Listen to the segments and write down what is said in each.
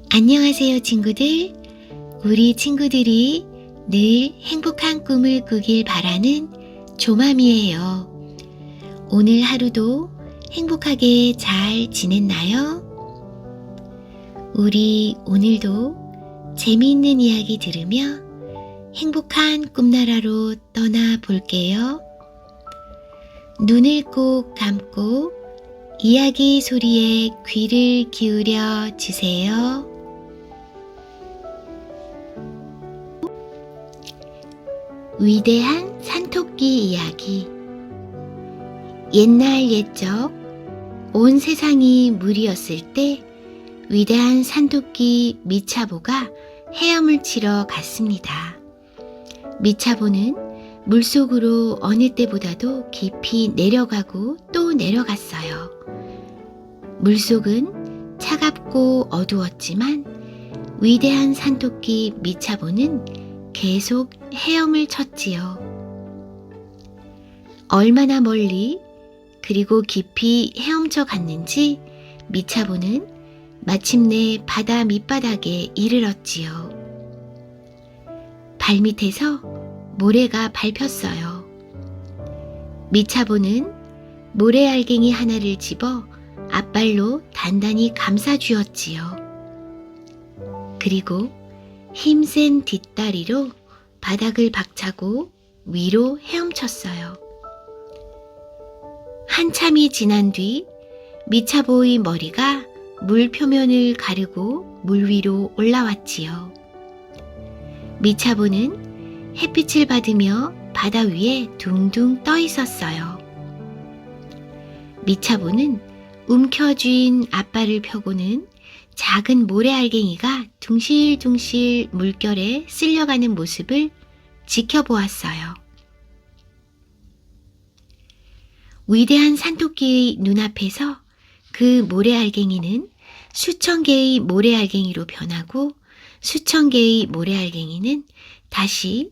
안녕하세요, 친구들. 우리 친구들이 늘 행복한 꿈을 꾸길 바라는 조맘이에요. 오늘 하루도 행복하게 잘 지냈나요? 우리 오늘도 재미있는 이야기 들으며 행복한 꿈나라로 떠나 볼게요. 눈을 꼭 감고 이야기 소리에 귀를 기울여 주세요. 위대한 산토끼 이야기. 옛날 옛적 온 세상이 물이었을 때 위대한 산토끼 미차보가 헤엄을 치러 갔습니다. 미차보는 물속으로 어느 때보다도 깊이 내려가고 또 내려갔어요. 물속은 차갑고 어두웠지만 위대한 산토끼 미차보는 계속 헤엄을 쳤지요. 얼마나 멀리 그리고 깊이 헤엄쳐 갔는지 미차보는 마침내 바다 밑바닥에 이르렀지요. 발밑에서 모래가 밟혔어요. 미차보는 모래알갱이 하나를 집어 앞발로 단단히 감싸 쥐었지요. 그리고 힘센 뒷다리로 바닥을 박차고 위로 헤엄쳤어요. 한참이 지난 뒤 미차보의 머리가 물 표면을 가르고 물 위로 올라왔지요. 미차보는 햇빛을 받으며 바다 위에 둥둥 떠 있었어요. 미차보는 움켜쥔 앞발을 펴고는 작은 모래알갱이가 둥실둥실 물결에 쓸려가는 모습을 지켜보았어요. 위대한 산토끼의 눈앞에서 그 모래알갱이는 수천 개의 모래알갱이로 변하고 수천 개의 모래알갱이는 다시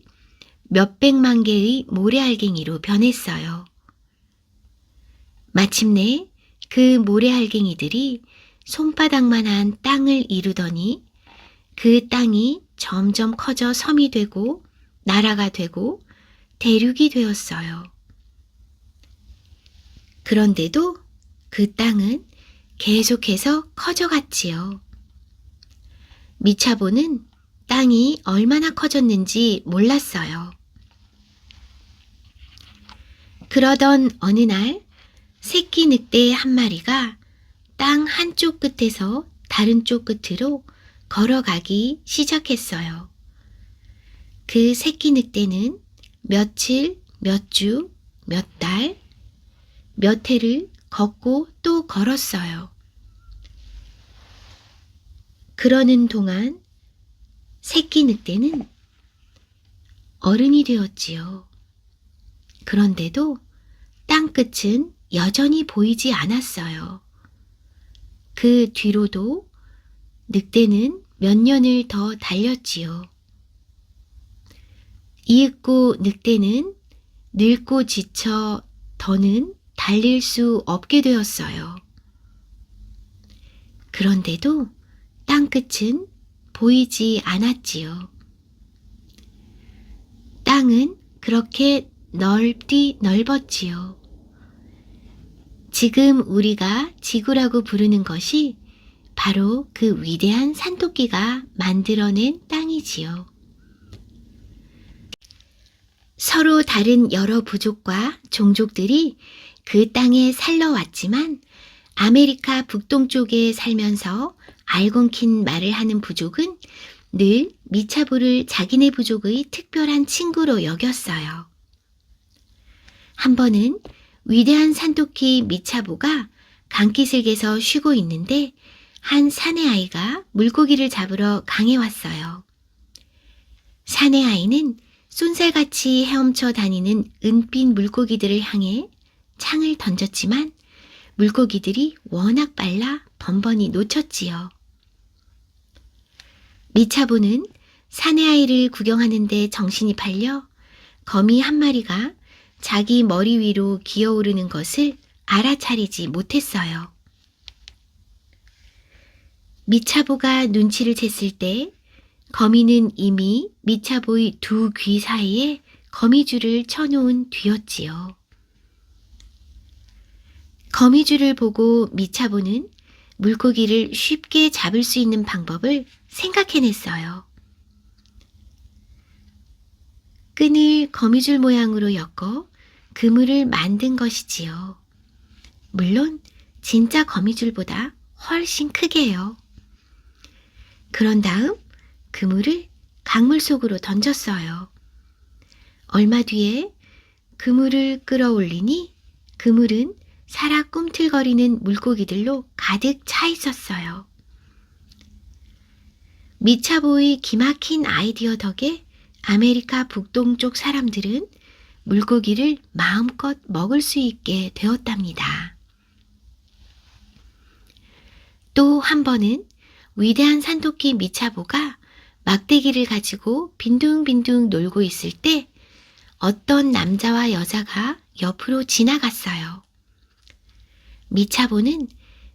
몇백만 개의 모래알갱이로 변했어요. 마침내 그 모래알갱이들이 손바닥만한 땅을 이루더니 그 땅이 점점 커져 섬이 되고 나라가 되고 대륙이 되었어요. 그런데도 그 땅은 계속해서 커져갔지요. 미차보는 땅이 얼마나 커졌는지 몰랐어요. 그러던 어느 날 새끼 늑대 한 마리가 땅 한쪽 끝에서 다른 쪽 끝으로 걸어가기 시작했어요. 그 새끼 늑대는 며칠, 몇 주, 몇 달, 몇 해를 걷고 또 걸었어요. 그러는 동안 새끼 늑대는 어른이 되었지요. 그런데도 땅끝은 여전히 보이지 않았어요. 그 뒤로도 늑대는 몇 년을 더 달렸지요. 이윽고 늑대는 늙고 지쳐 더는 달릴 수 없게 되었어요. 그런데도 땅끝은 보이지 않았지요. 땅은 그렇게 넓었지요. 지금 우리가 지구라고 부르는 것이 바로 그 위대한 산토끼가 만들어낸 땅이지요. 서로 다른 여러 부족과 종족들이 그 땅에 살러 왔지만 아메리카 북동쪽에 살면서 알곤킨 말을 하는 부족은 늘 미차보를 자기네 부족의 특별한 친구로 여겼어요. 한 번은 위대한 산토끼 미차보가 강기슭에서 쉬고 있는데 한 사내 아이가 물고기를 잡으러 강에 왔어요. 사내 아이는 쏜살같이 헤엄쳐 다니는 은빛 물고기들을 향해 창을 던졌지만 물고기들이 워낙 빨라 번번이 놓쳤지요. 미차보는 사내 아이를 구경하는데 정신이 팔려 거미 한 마리가 자기 머리 위로 기어오르는 것을 알아차리지 못했어요. 미차보가 눈치를 챘을 때 거미는 이미 미차보의 두 귀 사이에 거미줄을 쳐놓은 뒤였지요. 거미줄을 보고 미차보는 물고기를 쉽게 잡을 수 있는 방법을 생각해냈어요. 끈을 거미줄 모양으로 엮어 그물을 만든 것이지요. 물론 진짜 거미줄보다 훨씬 크게요. 그런 다음 그물을 강물 속으로 던졌어요. 얼마 뒤에 그물을 끌어올리니 그물은 살아 꿈틀거리는 물고기들로 가득 차 있었어요. 미차보의 기막힌 아이디어 덕에 아메리카 북동쪽 사람들은 물고기를 마음껏 먹을 수 있게 되었답니다. 또 한 번은 위대한 산토끼 미차보가 막대기를 가지고 빈둥빈둥 놀고 있을 때 어떤 남자와 여자가 옆으로 지나갔어요. 미차보는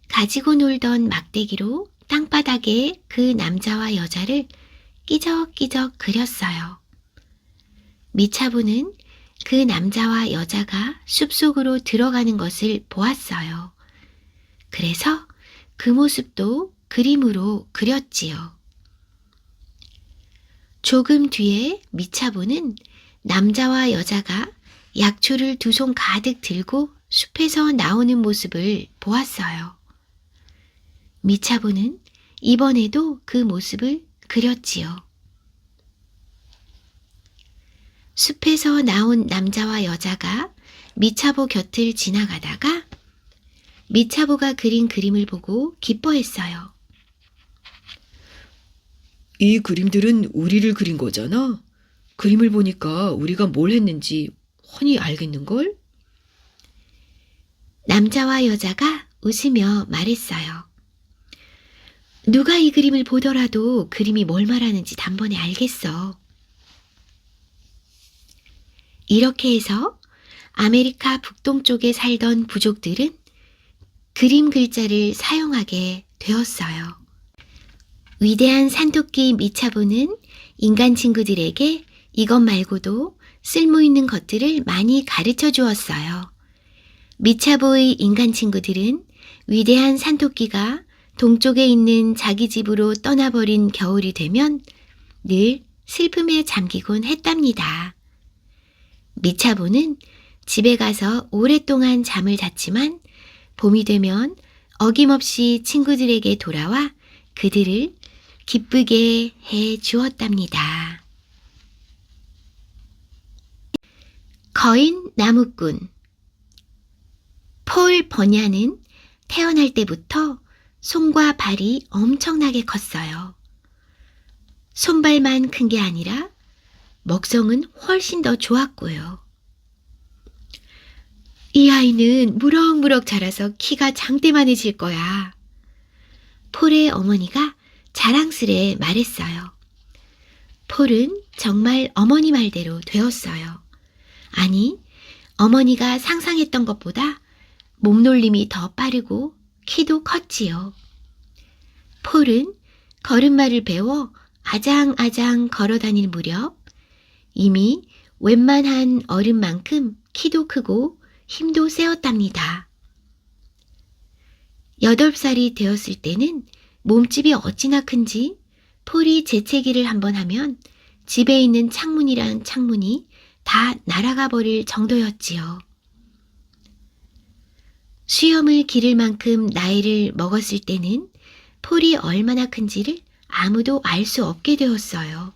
가지고 놀던 막대기로 땅바닥에 그 남자와 여자를 끼적끼적 그렸어요. 미차보는 그 남자와 여자가 숲속으로 들어가는 것을 보았어요. 그래서 그 모습도 그림으로 그렸지요. 조금 뒤에 미차보는 남자와 여자가 약초를 두 손 가득 들고 숲에서 나오는 모습을 보았어요. 미차보는 이번에도 그 모습을 그렸지요. 숲에서 나온 남자와 여자가 미차보 곁을 지나가다가 미차보가 그린 그림을 보고 기뻐했어요. 이 그림들은 우리를 그린 거잖아. 그림을 보니까 우리가 뭘 했는지 훤히 알겠는걸? 남자와 여자가 웃으며 말했어요. 누가 이 그림을 보더라도 그림이 뭘 말하는지 단번에 알겠어. 이렇게 해서 아메리카 북동쪽에 살던 부족들은 그림 글자를 사용하게 되었어요. 위대한 산토끼 미차보는 인간 친구들에게 이것 말고도 쓸모있는 것들을 많이 가르쳐 주었어요. 미차보의 인간 친구들은 위대한 산토끼가 동쪽에 있는 자기 집으로 떠나버린 겨울이 되면 늘 슬픔에 잠기곤 했답니다. 미차보는 집에 가서 오랫동안 잠을 잤지만 봄이 되면 어김없이 친구들에게 돌아와 그들을 기쁘게 해 주었답니다. 거인 나무꾼. 폴 버냐는 태어날 때부터 손과 발이 엄청나게 컸어요. 손발만 큰 게 아니라 먹성은 훨씬 더 좋았고요. 이 아이는 무럭무럭 자라서 키가 장대만해질 거야. 폴의 어머니가 자랑스레 말했어요. 폴은 정말 어머니 말대로 되었어요. 아니, 어머니가 상상했던 것보다 몸놀림이 더 빠르고 키도 컸지요. 폴은 걸음마를 배워 아장아장 걸어다닐 무렵 이미 웬만한 어른만큼 키도 크고 힘도 세었답니다. 8살이 되었을 때는 몸집이 어찌나 큰지 폴이 재채기를 한번 하면 집에 있는 창문이란 창문이 다 날아가 버릴 정도였지요. 수염을 기를 만큼 나이를 먹었을 때는 폴이 얼마나 큰지를 아무도 알 수 없게 되었어요.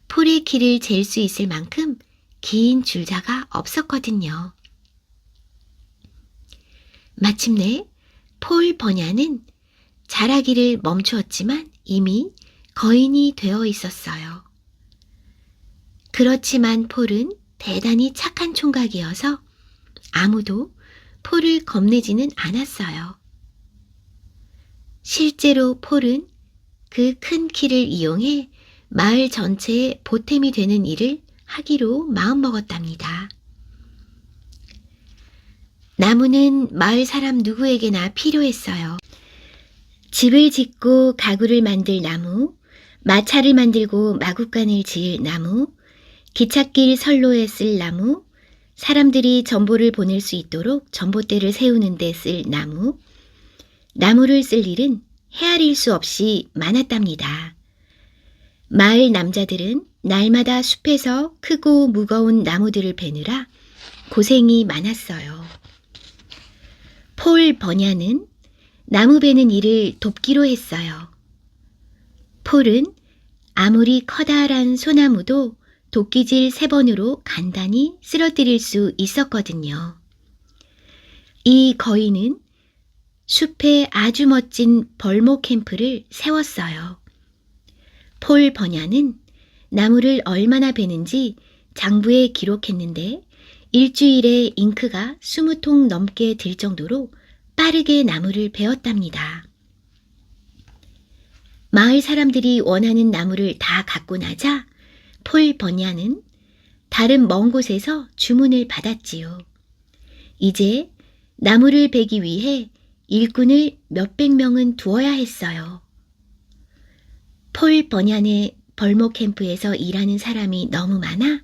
폴의 키를 잴 수 있을 만큼 긴 줄자가 없었거든요. 마침내 폴 버냐는 자라기를 멈추었지만 이미 거인이 되어 있었어요. 그렇지만 폴은 대단히 착한 총각이어서 아무도 폴을 겁내지는 않았어요. 실제로 폴은 그 큰 키를 이용해 마을 전체의 보탬이 되는 일을 하기로 마음먹었답니다. 나무는 마을 사람 누구에게나 필요했어요. 집을 짓고 가구를 만들 나무, 마차를 만들고 마구간을 지을 나무, 기찻길 선로에 쓸 나무, 사람들이 전보를 보낼 수 있도록 전봇대를 세우는 데 쓸 나무, 나무를 쓸 일은 헤아릴 수 없이 많았답니다. 마을 남자들은 날마다 숲에서 크고 무거운 나무들을 베느라 고생이 많았어요. 폴 버냐는 나무 베는 일을 돕기로 했어요. 폴은 아무리 커다란 소나무도 도끼질 3번으로 간단히 쓰러뜨릴 수 있었거든요. 이 거인은 숲에 아주 멋진 벌목 캠프를 세웠어요. 폴 버냐는 나무를 얼마나 베는지 장부에 기록했는데 일주일에 잉크가 20통 넘게 들 정도로 빠르게 나무를 베었답니다. 마을 사람들이 원하는 나무를 다 갖고 나자 폴 버냐는 다른 먼 곳에서 주문을 받았지요. 이제 나무를 베기 위해 일꾼을 몇백 명은 두어야 했어요. 폴 버냐의 벌목 캠프에서 일하는 사람이 너무 많아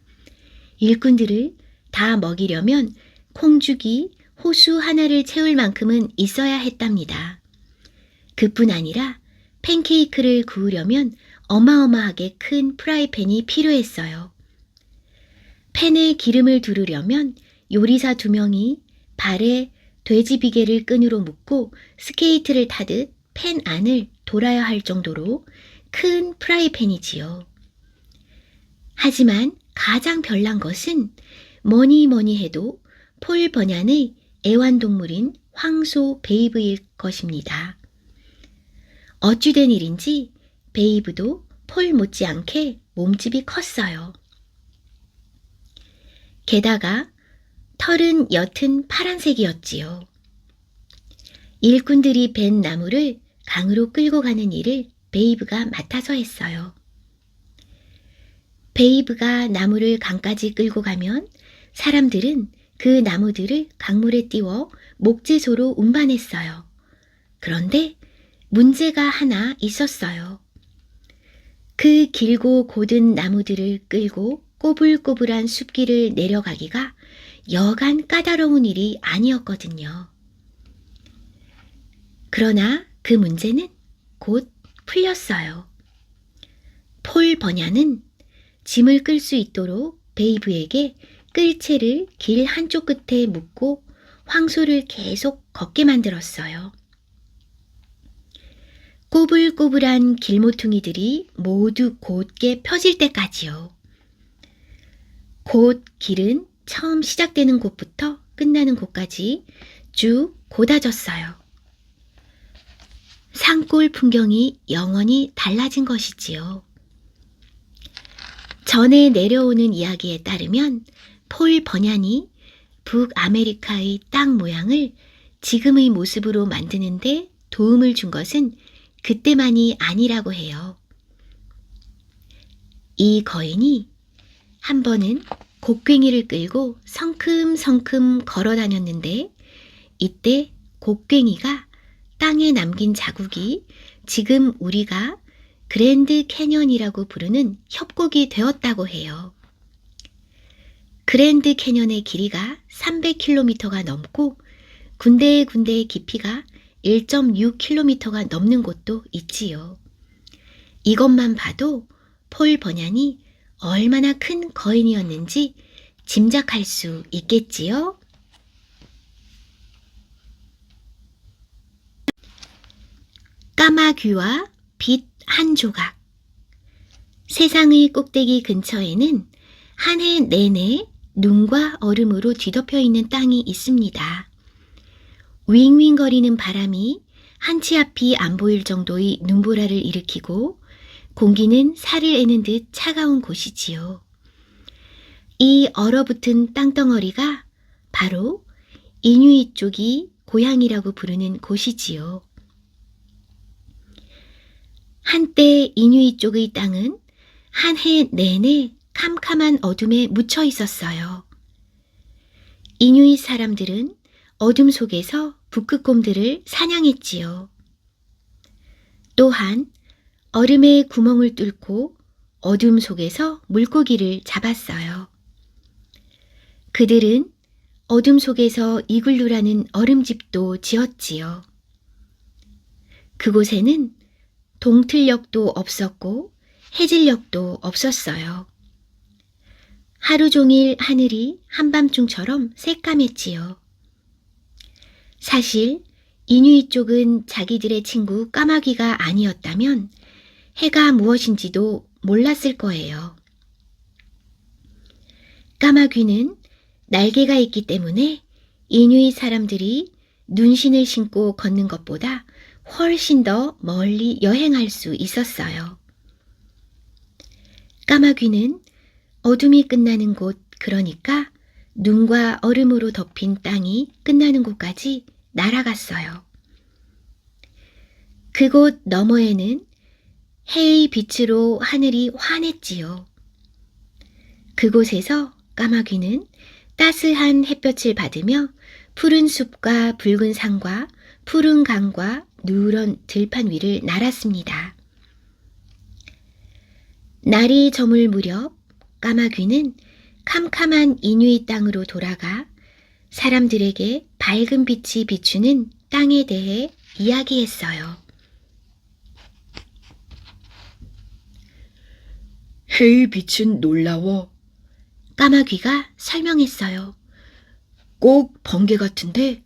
일꾼들을 다 먹이려면 콩죽이 호수 하나를 채울 만큼은 있어야 했답니다. 그뿐 아니라 팬케이크를 구우려면 어마어마하게 큰 프라이팬이 필요했어요. 팬에 기름을 두르려면 요리사 2명이 발에 돼지 비계를 끈으로 묶고 스케이트를 타듯 팬 안을 돌아야 할 정도로 큰 프라이팬이지요. 하지만 가장 별난 것은 뭐니 해도 폴 버냐의 애완동물인 황소 베이브일 것입니다. 어찌된 일인지 베이브도 폴 못지않게 몸집이 컸어요. 게다가 털은 옅은 파란색이었지요. 일꾼들이 벤 나무를 강으로 끌고 가는 일을 베이브가 맡아서 했어요. 베이브가 나무를 강까지 끌고 가면 사람들은 그 나무들을 강물에 띄워 목재소로 운반했어요. 그런데 문제가 하나 있었어요. 그 길고 곧은 나무들을 끌고 꼬불꼬불한 숲길을 내려가기가 여간 까다로운 일이 아니었거든요. 그러나 그 문제는 곧 풀렸어요. 폴 버냐는 짐을 끌 수 있도록 베이브에게 끌채를 길 한쪽 끝에 묶고 황소를 계속 걷게 만들었어요. 꼬불꼬불한 길모퉁이들이 모두 곧게 펴질 때까지요. 곧 길은 처음 시작되는 곳부터 끝나는 곳까지 쭉 곧아졌어요. 산골 풍경이 영원히 달라진 것이지요. 전에 내려오는 이야기에 따르면 폴 버냐니 북아메리카의 땅 모양을 지금의 모습으로 만드는데 도움을 준 것은 그때만이 아니라고 해요. 이 거인이 한 번은 곡괭이를 끌고 성큼성큼 걸어 다녔는데 이때 곡괭이가 땅에 남긴 자국이 지금 우리가 그랜드 캐년이라고 부르는 협곡이 되었다고 해요. 그랜드 캐년의 길이가 300km가 넘고 군데군데의 깊이가 1.6km가 넘는 곳도 있지요. 이것만 봐도 폴 버냐니 얼마나 큰 거인이었는지 짐작할 수 있겠지요? 까마귀와 빛 한 조각. 세상의 꼭대기 근처에는 한 해 내내 눈과 얼음으로 뒤덮여 있는 땅이 있습니다. 윙윙거리는 바람이 한 치 앞이 안 보일 정도의 눈보라를 일으키고 공기는 살을 애는 듯 차가운 곳이지요. 이 얼어붙은 땅덩어리가 바로 이누이 쪽이 고향이라고 부르는 곳이지요. 한때 이누이 쪽의 땅은 한 해 내내 캄캄한 어둠에 묻혀 있었어요. 이누이 사람들은 어둠 속에서 북극곰들을 사냥했지요. 또한 얼음에 구멍을 뚫고 어둠 속에서 물고기를 잡았어요. 그들은 어둠 속에서 이글루라는 얼음집도 지었지요. 그곳에는 동틀녘도 없었고 해질녘도 없었어요. 하루 종일 하늘이 한밤중처럼 새까맸지요. 사실 이누이 쪽은 자기들의 친구 까마귀가 아니었다면 해가 무엇인지도 몰랐을 거예요. 까마귀는 날개가 있기 때문에 이누이 사람들이 눈신을 신고 걷는 것보다 훨씬 더 멀리 여행할 수 있었어요. 까마귀는 어둠이 끝나는 곳, 그러니까 눈과 얼음으로 덮인 땅이 끝나는 곳까지 날아갔어요. 그곳 너머에는 해의 빛으로 하늘이 환했지요. 그곳에서 까마귀는 따스한 햇볕을 받으며 푸른 숲과 붉은 산과 푸른 강과 누런 들판 위를 날았습니다. 날이 저물 무렵 까마귀는 캄캄한 이누이 땅으로 돌아가 사람들에게 밝은 빛이 비추는 땅에 대해 이야기했어요. 해의 빛은 놀라워. 까마귀가 설명했어요. 꼭 번개 같은데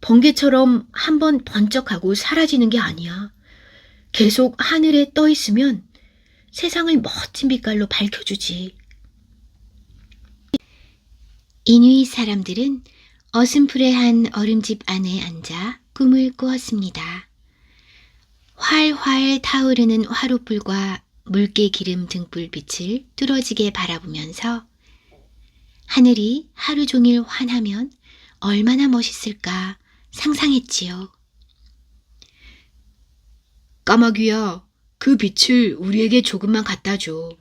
번개처럼 한번 번쩍하고 사라지는 게 아니야. 계속 하늘에 떠 있으면 세상을 멋진 빛깔로 밝혀주지. 이누이 사람들은 어슴푸레한 얼음집 안에 앉아 꿈을 꾸었습니다. 활활 타오르는 화롯불과 묽게 기름 등불빛을 뚫어지게 바라보면서 하늘이 하루 종일 환하면 얼마나 멋있을까 상상했지요. 까마귀야, 그 빛을 우리에게 조금만 갖다 줘.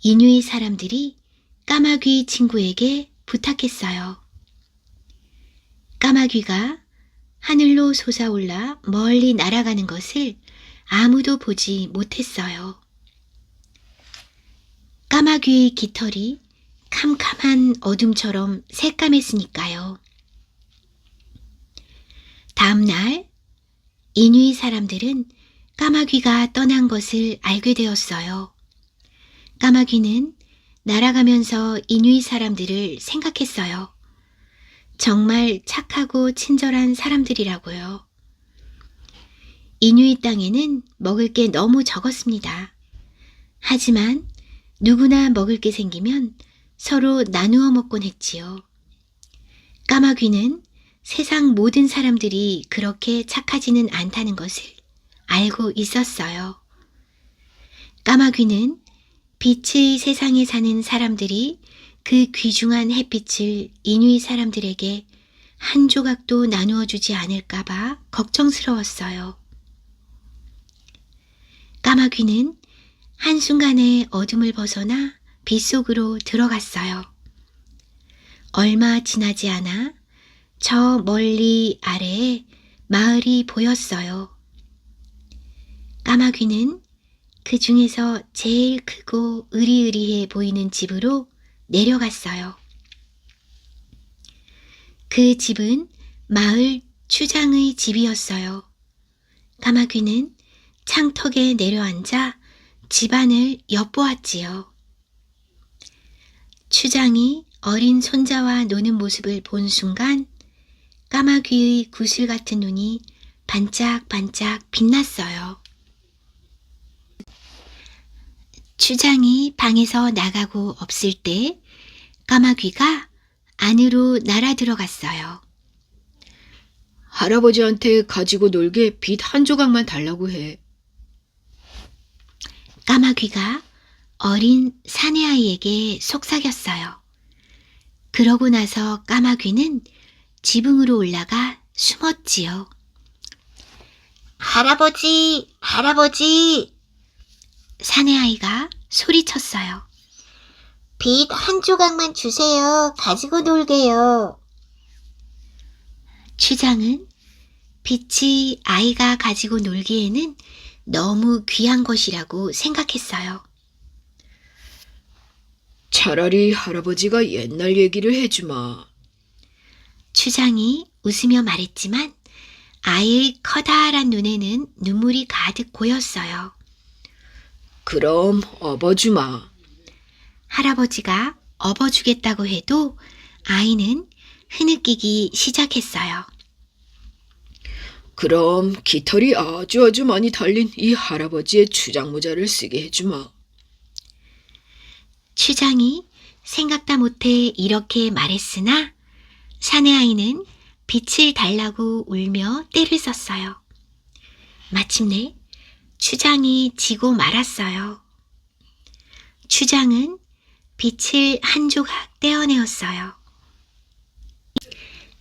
이누이 사람들이 까마귀 친구에게 부탁했어요. 까마귀가 하늘로 솟아올라 멀리 날아가는 것을 아무도 보지 못했어요. 까마귀의 깃털이 캄캄한 어둠처럼 새까맸으니까요. 다음 날 이누이 사람들은 까마귀가 떠난 것을 알게 되었어요. 까마귀는 날아가면서 이누이 사람들을 생각했어요. 정말 착하고 친절한 사람들이라고요. 이누이 땅에는 먹을 게 너무 적었습니다. 하지만 누구나 먹을 게 생기면 서로 나누어 먹곤 했지요. 까마귀는 세상 모든 사람들이 그렇게 착하지는 않다는 것을 알고 있었어요. 까마귀는 빛의 세상에 사는 사람들이 그 귀중한 햇빛을 이누이 사람들에게 한 조각도 나누어 주지 않을까봐 걱정스러웠어요. 까마귀는 한순간에 어둠을 벗어나 빛 속으로 들어갔어요. 얼마 지나지 않아 저 멀리 아래에 마을이 보였어요. 까마귀는 그 중에서 제일 크고 으리으리해 보이는 집으로 내려갔어요. 그 집은 마을 추장의 집이었어요. 까마귀는 창턱에 내려앉아 집안을 엿보았지요. 추장이 어린 손자와 노는 모습을 본 순간 까마귀의 구슬 같은 눈이 반짝반짝 빛났어요. 추장이 방에서 나가고 없을 때 까마귀가 안으로 날아 들어갔어요. 할아버지한테 가지고 놀게 빛 한 조각만 달라고 해. 까마귀가 어린 사내아이에게 속삭였어요. 그러고 나서 까마귀는 지붕으로 올라가 숨었지요. 할아버지, 할아버지! 사내아이가 소리쳤어요. 빛 한 조각만 주세요. 가지고 놀게요. 추장은 빛이 아이가 가지고 놀기에는 너무 귀한 것이라고 생각했어요. 차라리 할아버지가 옛날 얘기를 해주마. 추장이 웃으며 말했지만 아이의 커다란 눈에는 눈물이 가득 고였어요. 그럼 업어주마. 할아버지가 업어주겠다고 해도 아이는 흐느끼기 시작했어요. 그럼 깃털이 아주 많이 달린 이 할아버지의 추장 모자를 쓰게 해주마. 추장이 생각다 못해 이렇게 말했으나 사내 아이는 빛을 달라고 울며 떼를 썼어요. 마침내 추장이 지고 말았어요. 추장은 빛을 한 조각 떼어내었어요.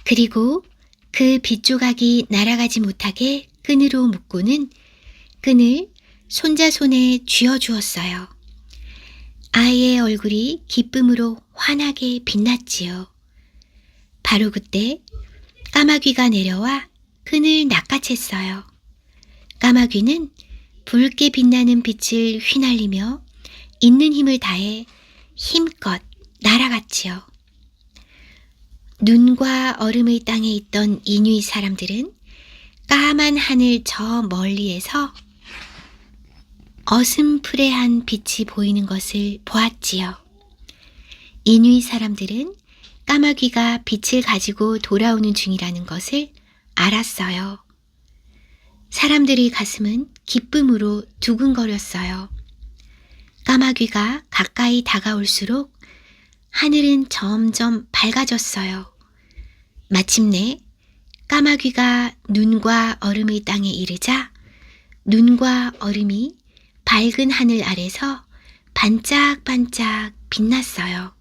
그리고 그 빛 조각이 날아가지 못하게 끈으로 묶고는 끈을 손자 손에 쥐어주었어요. 아이의 얼굴이 기쁨으로 환하게 빛났지요. 바로 그때 까마귀가 내려와 끈을 낚아챘어요. 까마귀는 붉게 빛나는 빛을 휘날리며 있는 힘을 다해 힘껏 날아갔지요. 눈과 얼음의 땅에 있던 이뉴이 사람들은 까만 하늘 저 멀리에서 어슴푸레한 빛이 보이는 것을 보았지요. 이뉴이 사람들은 까마귀가 빛을 가지고 돌아오는 중이라는 것을 알았어요. 사람들의 가슴은 기쁨으로 두근거렸어요. 까마귀가 가까이 다가올수록 하늘은 점점 밝아졌어요. 마침내 까마귀가 눈과 얼음의 땅에 이르자 눈과 얼음이 밝은 하늘 아래서 반짝반짝 빛났어요.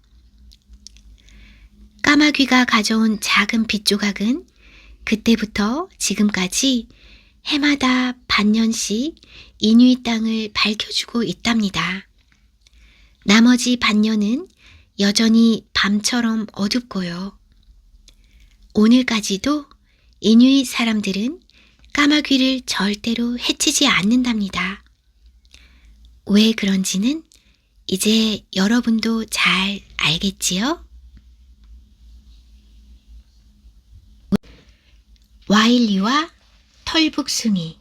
까마귀가 가져온 작은 빛 조각은 그때부터 지금까지 해마다 반년씩 이뉴이 땅을 밝혀주고 있답니다. 나머지 반년은 여전히 밤처럼 어둡고요. 오늘까지도 이뉴이 사람들은 까마귀를 절대로 해치지 않는답니다. 왜 그런지는 이제 여러분도 잘 알겠지요? 와일리와 털북숭이.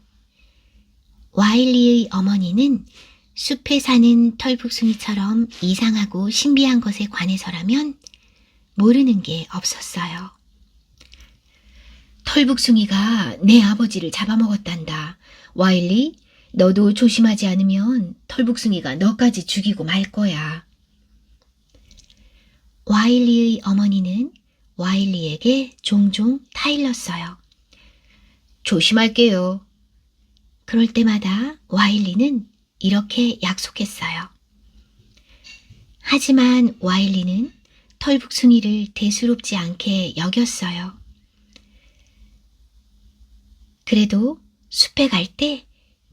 와일리의 어머니는 숲에 사는 털북숭이처럼 이상하고 신비한 것에 관해서라면 모르는 게 없었어요. 털북숭이가 내 아버지를 잡아먹었단다. 와일리, 너도 조심하지 않으면 털북숭이가 너까지 죽이고 말 거야. 와일리의 어머니는 와일리에게 종종 타일렀어요. 조심할게요. 그럴 때마다 와일리는 이렇게 약속했어요. 하지만 와일리는 털북숭이를 대수롭지 않게 여겼어요. 그래도 숲에 갈 때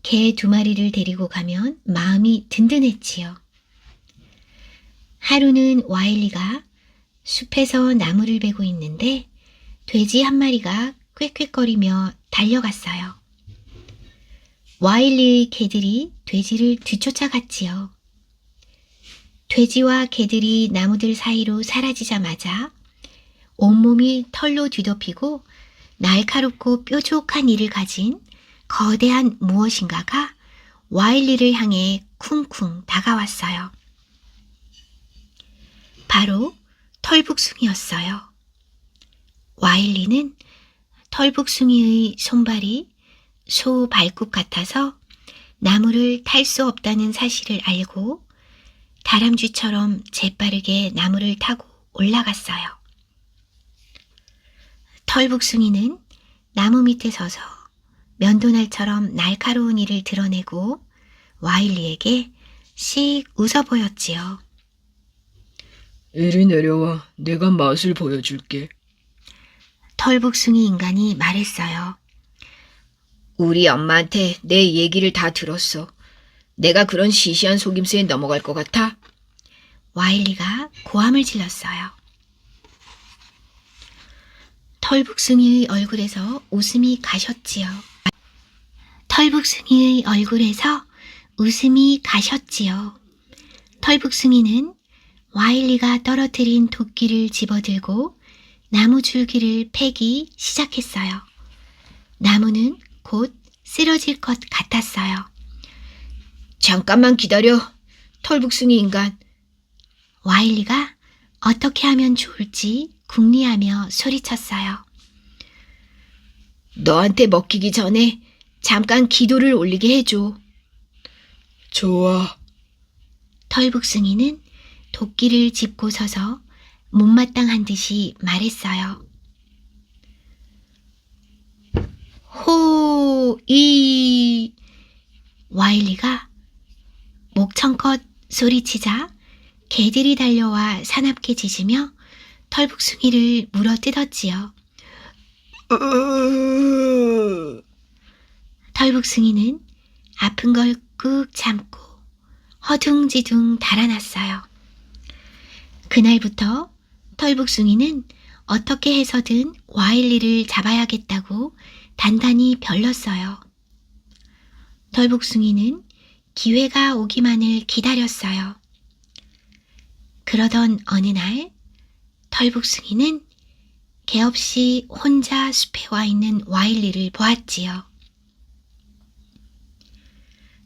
개 2마리를 데리고 가면 마음이 든든했지요. 하루는 와일리가 숲에서 나무를 베고 있는데 돼지 1마리가 꽥꽥거리며 달려갔어요. 와일리의 개들이 돼지를 뒤쫓아갔지요. 돼지와 개들이 나무들 사이로 사라지자마자 온몸이 털로 뒤덮이고 날카롭고 뾰족한 이를 가진 거대한 무엇인가가 와일리를 향해 쿵쿵 다가왔어요. 바로 털북숭이였어요. 와일리는 털북숭이의 손발이 소 발굽 같아서 나무를 탈 수 없다는 사실을 알고 다람쥐처럼 재빠르게 나무를 타고 올라갔어요. 털북숭이는 나무 밑에 서서 면도날처럼 날카로운 이를 드러내고 와일리에게 씩 웃어 보였지요. 이리 내려와. 내가 맛을 보여줄게. 털북숭이 인간이 말했어요. 우리 엄마한테 내 얘기를 다 들었어. 내가 그런 시시한 속임수에 넘어갈 것 같아? 와일리가 고함을 질렀어요. 털북숭이의 얼굴에서 웃음이 가셨지요. 털북숭이의 얼굴에서 웃음이 가셨지요. 털북숭이는 와일리가 떨어뜨린 도끼를 집어들고 나무 줄기를 패기 시작했어요. 나무는 곧 쓰러질 것 같았어요. 잠깐만 기다려, 털북숭이 인간. 와일리가 어떻게 하면 좋을지 궁리하며 소리쳤어요. 너한테 먹히기 전에 잠깐 기도를 올리게 해줘. 좋아. 털북숭이는 도끼를 짚고 서서 못마땅한 듯이 말했어요. 호-이. 와일리가 목청껏 소리치자 개들이 달려와 사납게 짖으며 털북숭이를 물어뜯었지요. 털북숭이는 아픈 걸 꾹 참고 허둥지둥 달아났어요. 그날부터 털북숭이는 어떻게 해서든 와일리를 잡아야겠다고 단단히 별렀어요. 털북숭이는 기회가 오기만을 기다렸어요. 그러던 어느 날 털북숭이는 개없이 혼자 숲에 와 있는 와일리를 보았지요.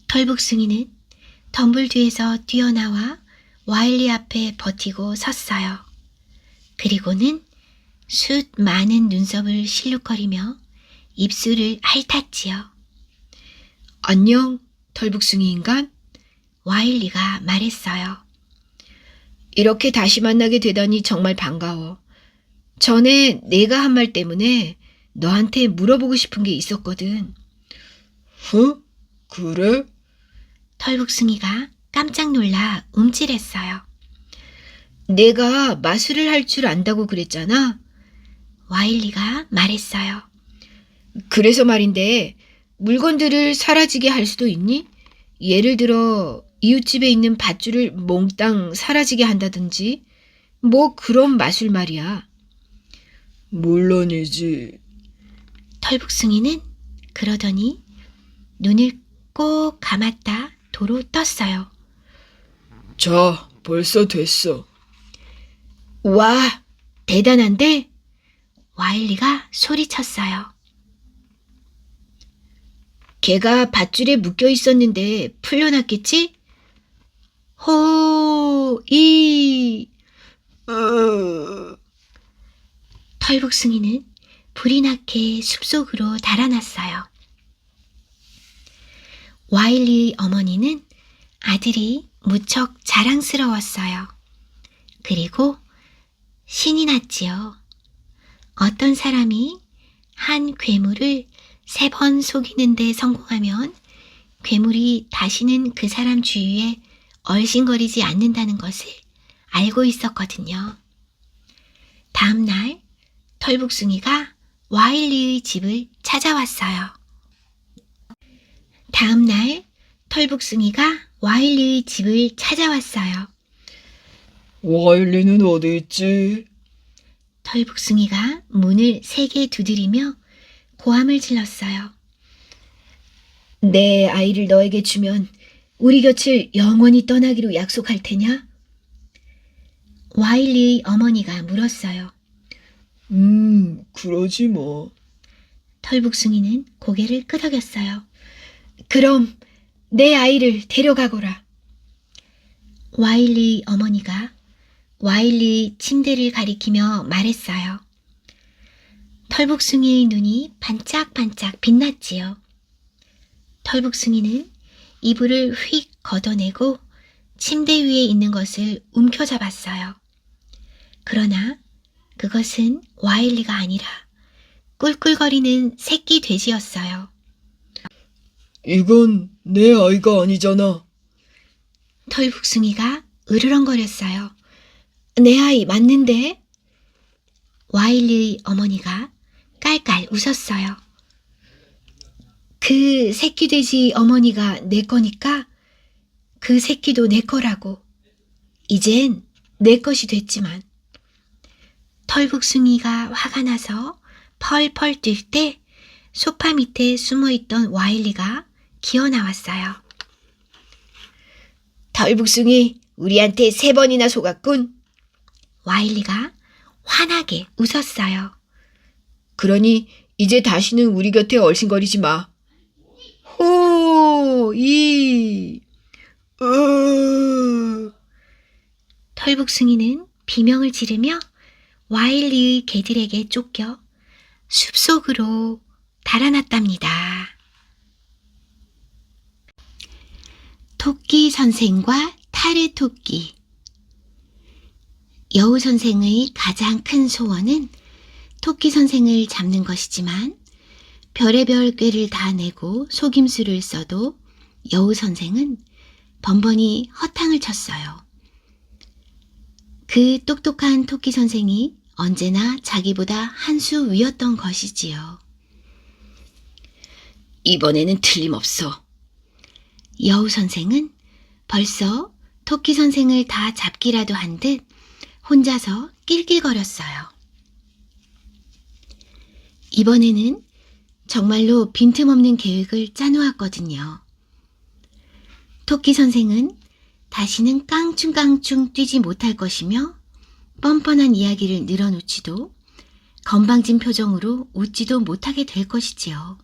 털북숭이는 덤불 뒤에서 뛰어나와 와일리 앞에 버티고 섰어요. 그리고는 숫 많은 눈썹을 실룩거리며 입술을 핥았지요. 안녕, 털북숭이 인간. 와일리가 말했어요. 이렇게 다시 만나게 되다니 정말 반가워. 전에 내가 한 말 때문에 너한테 물어보고 싶은 게 있었거든. 그래? 털북숭이가 깜짝 놀라 움찔했어요. 내가 마술을 할 줄 안다고 그랬잖아. 와일리가 말했어요. 그래서 말인데 물건들을 사라지게 할 수도 있니? 예를 들어 이웃집에 있는 밧줄을 몽땅 사라지게 한다든지 뭐 그런 마술 말이야. 물론이지. 털북숭이는 그러더니 눈을 꼭 감았다 도로 떴어요. 자, 벌써 됐어. 와, 대단한데? 와일리가 소리쳤어요. 걔가 밧줄에 묶여 있었는데 풀려났겠지? 호-이. 털북숭이는 불이 나게 숲속으로 달아났어요. 와일리의 어머니는 아들이 무척 자랑스러웠어요. 그리고 신이 났지요. 어떤 사람이 한 괴물을 3번 속이는 데 성공하면 괴물이 다시는 그 사람 주위에 얼씬거리지 않는다는 것을 알고 있었거든요. 다음 날 털북숭이가 와일리의 집을 찾아왔어요. 다음 날 털북숭이가 와일리의 집을 찾아왔어요. 와일리는 어디 있지? 털북숭이가 문을 세게 두드리며 고함을 질렀어요. 내 아이를 너에게 주면 우리 곁을 영원히 떠나기로 약속할 테냐? 와일리의 어머니가 물었어요. 그러지 뭐. 털북숭이는 고개를 끄덕였어요. 그럼 내 아이를 데려가거라. 와일리의 어머니가 와일리의 침대를 가리키며 말했어요. 털북숭이의 눈이 반짝반짝 빛났지요. 털북숭이는 이불을 휙 걷어내고 침대 위에 있는 것을 움켜잡았어요. 그러나 그것은 와일리가 아니라 꿀꿀거리는 새끼 돼지였어요. 이건 내 아이가 아니잖아. 털북숭이가 으르렁거렸어요. 내 아이 맞는데? 와일리의 어머니가 깔깔 웃었어요. 그 새끼 돼지 어머니가 내 거니까 그 새끼도 내 거라고. 이젠 내 것이 됐지만. 털북숭이가 화가 나서 펄펄 뛸 때 소파 밑에 숨어있던 와일리가 기어 나왔어요. 털북숭이, 우리한테 3번이나 속았군. 와일리가 환하게 웃었어요. 그러니 이제 다시는 우리 곁에 얼씬거리지 마. 호, 이, 털북숭이는 비명을 지르며 와일리의 개들에게 쫓겨 숲속으로 달아났답니다. 토끼 선생과 타르 토끼. 여우 선생의 가장 큰 소원은 토끼 선생을 잡는 것이지만 별의별 꾀를 다 내고 속임수를 써도 여우 선생은 번번이 허탕을 쳤어요. 그 똑똑한 토끼 선생이 언제나 자기보다 한 수 위였던 것이지요. 이번에는 틀림없어. 여우 선생은 벌써 토끼 선생을 다 잡기라도 한 듯 혼자서 낄낄거렸어요. 이번에는 정말로 빈틈없는 계획을 짜놓았거든요. 토끼 선생은 다시는 깡충깡충 뛰지 못할 것이며 뻔뻔한 이야기를 늘어놓지도 건방진 표정으로 웃지도 못하게 될 것이지요.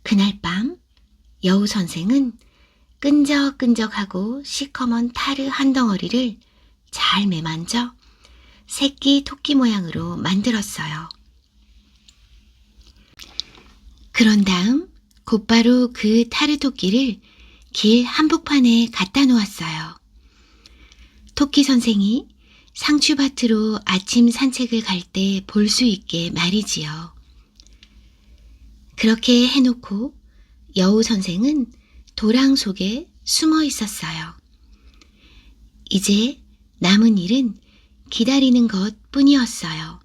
그날 밤 여우 선생은 끈적끈적하고 시커먼 타르 한 덩어리를 잘 매만져 새끼 토끼 모양으로 만들었어요. 그런 다음 곧바로 그 타르 토끼를 길 한복판에 갖다 놓았어요. 토끼 선생이 상추밭으로 아침 산책을 갈 때 볼 수 있게 말이지요. 그렇게 해놓고 여우 선생은 도랑 속에 숨어 있었어요. 이제 남은 일은 기다리는 것 뿐이었어요.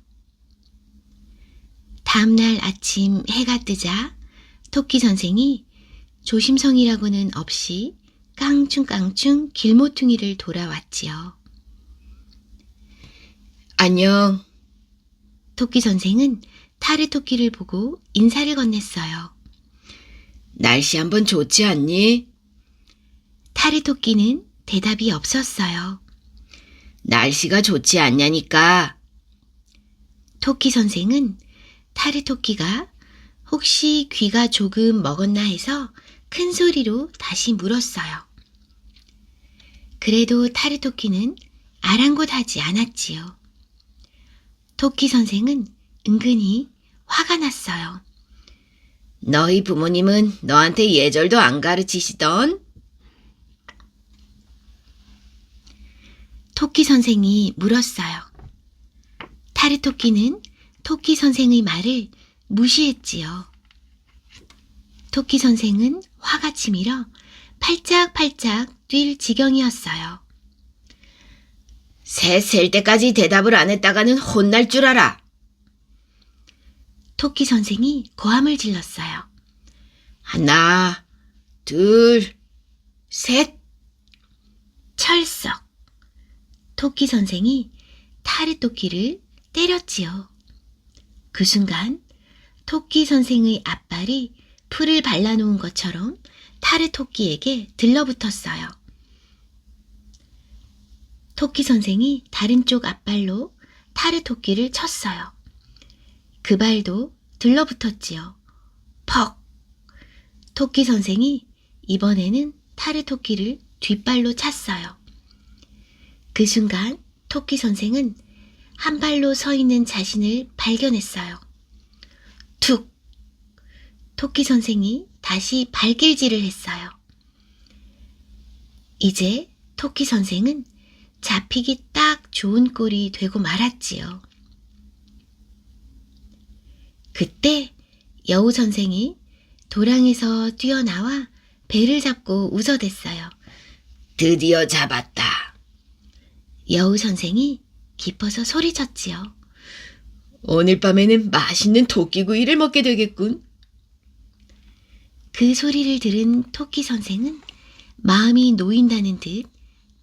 다음날 아침 해가 뜨자 토끼 선생이 조심성이라고는 없이 깡충깡충 길모퉁이를 돌아왔지요. 안녕. 토끼 선생은 타르 토끼를 보고 인사를 건넸어요. 날씨 한번 좋지 않니? 타르 토끼는 대답이 없었어요. 날씨가 좋지 않냐니까. 토끼 선생은 타르 토끼가 혹시 귀가 조금 먹었나 해서 큰 소리로 다시 물었어요. 그래도 타르 토끼는 아랑곳하지 않았지요. 토끼 선생은 은근히 화가 났어요. 너희 부모님은 너한테 예절도 안 가르치시던? 토끼 선생이 물었어요. 타르 토끼는 토끼 선생의 말을 무시했지요. 토끼 선생은 화가 치밀어 팔짝팔짝 뛸 지경이었어요. 새 셀 때까지 대답을 안 했다가는 혼날 줄 알아. 토끼 선생이 고함을 질렀어요. 하나, 둘, 셋. 철썩! 토끼 선생이 타르 토끼를 때렸지요. 그 순간 토끼 선생의 앞발이 풀을 발라놓은 것처럼 타르 토끼에게 들러붙었어요. 토끼 선생이 다른 쪽 앞발로 타르 토끼를 쳤어요. 그 발도 들러붙었지요. 퍽! 토끼 선생이 이번에는 타르 토끼를 뒷발로 찼어요. 그 순간 토끼 선생은 한 발로 서 있는 자신을 발견했어요. 툭! 토끼 선생이 다시 발길질을 했어요. 이제 토끼 선생은 잡히기 딱 좋은 꼴이 되고 말았지요. 그때 여우 선생이 도랑에서 뛰어나와 배를 잡고 웃어댔어요. 드디어 잡았다. 여우 선생이 기뻐서 소리쳤지요. 오늘 밤에는 맛있는 토끼구이를 먹게 되겠군. 그 소리를 들은 토끼 선생은 마음이 놓인다는 듯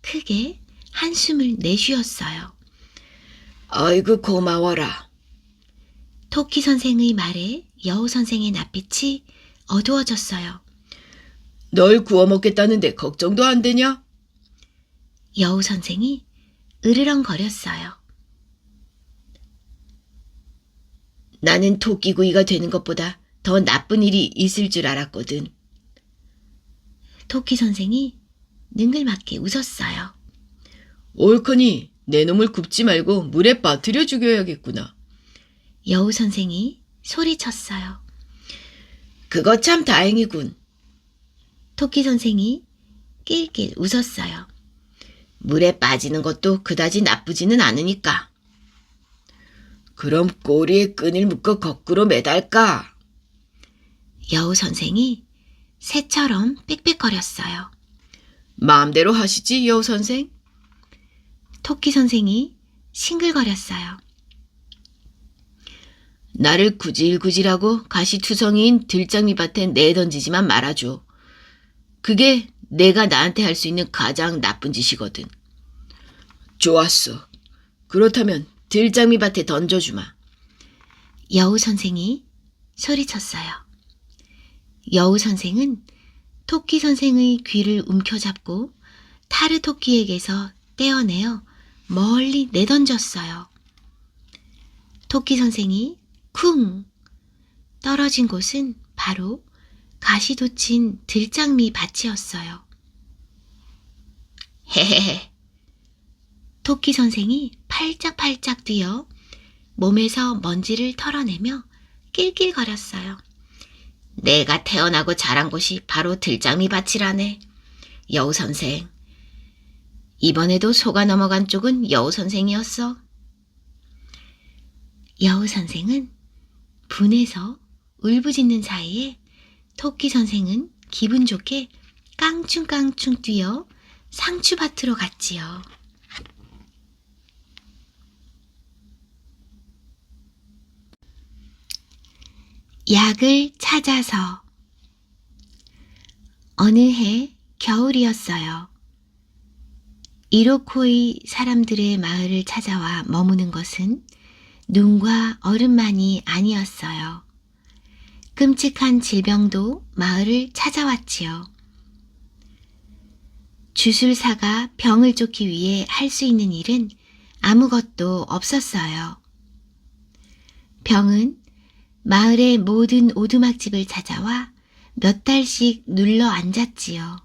크게 한숨을 내쉬었어요. 아이고 고마워라. 토끼 선생의 말에 여우 선생의 낯빛이 어두워졌어요. 널 구워 먹겠다는데 걱정도 안 되냐? 여우 선생이 으르렁거렸어요. 나는 토끼구이가 되는 것보다 더 나쁜 일이 있을 줄 알았거든. 토끼 선생이 능글맞게 웃었어요. 옳거니 내 놈을 굽지 말고 물에 빠뜨려 죽여야겠구나. 여우 선생이 소리쳤어요. 그거 참 다행이군. 토끼 선생이 낄낄 웃었어요. 물에 빠지는 것도 그다지 나쁘지는 않으니까. 그럼 꼬리에 끈을 묶어 거꾸로 매달까? 여우 선생이 새처럼 빽빽거렸어요. 마음대로 하시지, 여우 선생. 토끼 선생이 싱글거렸어요. 나를 구질구질하고 가시투성이인 들장미밭에 내던지지만 말아줘. 그게 내가 나한테 할 수 있는 가장 나쁜 짓이거든. 좋았어. 그렇다면 들장미밭에 던져주마. 여우 선생이 소리쳤어요. 여우 선생은 토끼 선생의 귀를 움켜잡고 타르 토끼에게서 떼어내어 멀리 내던졌어요. 토끼 선생이 쿵 떨어진 곳은 바로 가시 돋친 들장미 밭이었어요. 헤헤헤. 토끼 선생이 팔짝팔짝 뛰어 몸에서 먼지를 털어내며 낄낄거렸어요. 내가 태어나고 자란 곳이 바로 들장미 밭이라네. 여우 선생. 이번에도 속아 넘어간 쪽은 여우 선생이었어. 여우 선생은 분해서 울부짖는 사이에 토끼 선생은 기분 좋게 깡충깡충 뛰어 상추밭으로 갔지요. 약을 찾아서. 어느 해 겨울이었어요. 이로코이 사람들의 마을을 찾아와 머무는 것은 눈과 얼음만이 아니었어요. 끔찍한 질병도 마을을 찾아왔지요. 주술사가 병을 쫓기 위해 할 수 있는 일은 아무것도 없었어요. 병은 마을의 모든 오두막집을 찾아와 몇 달씩 눌러 앉았지요.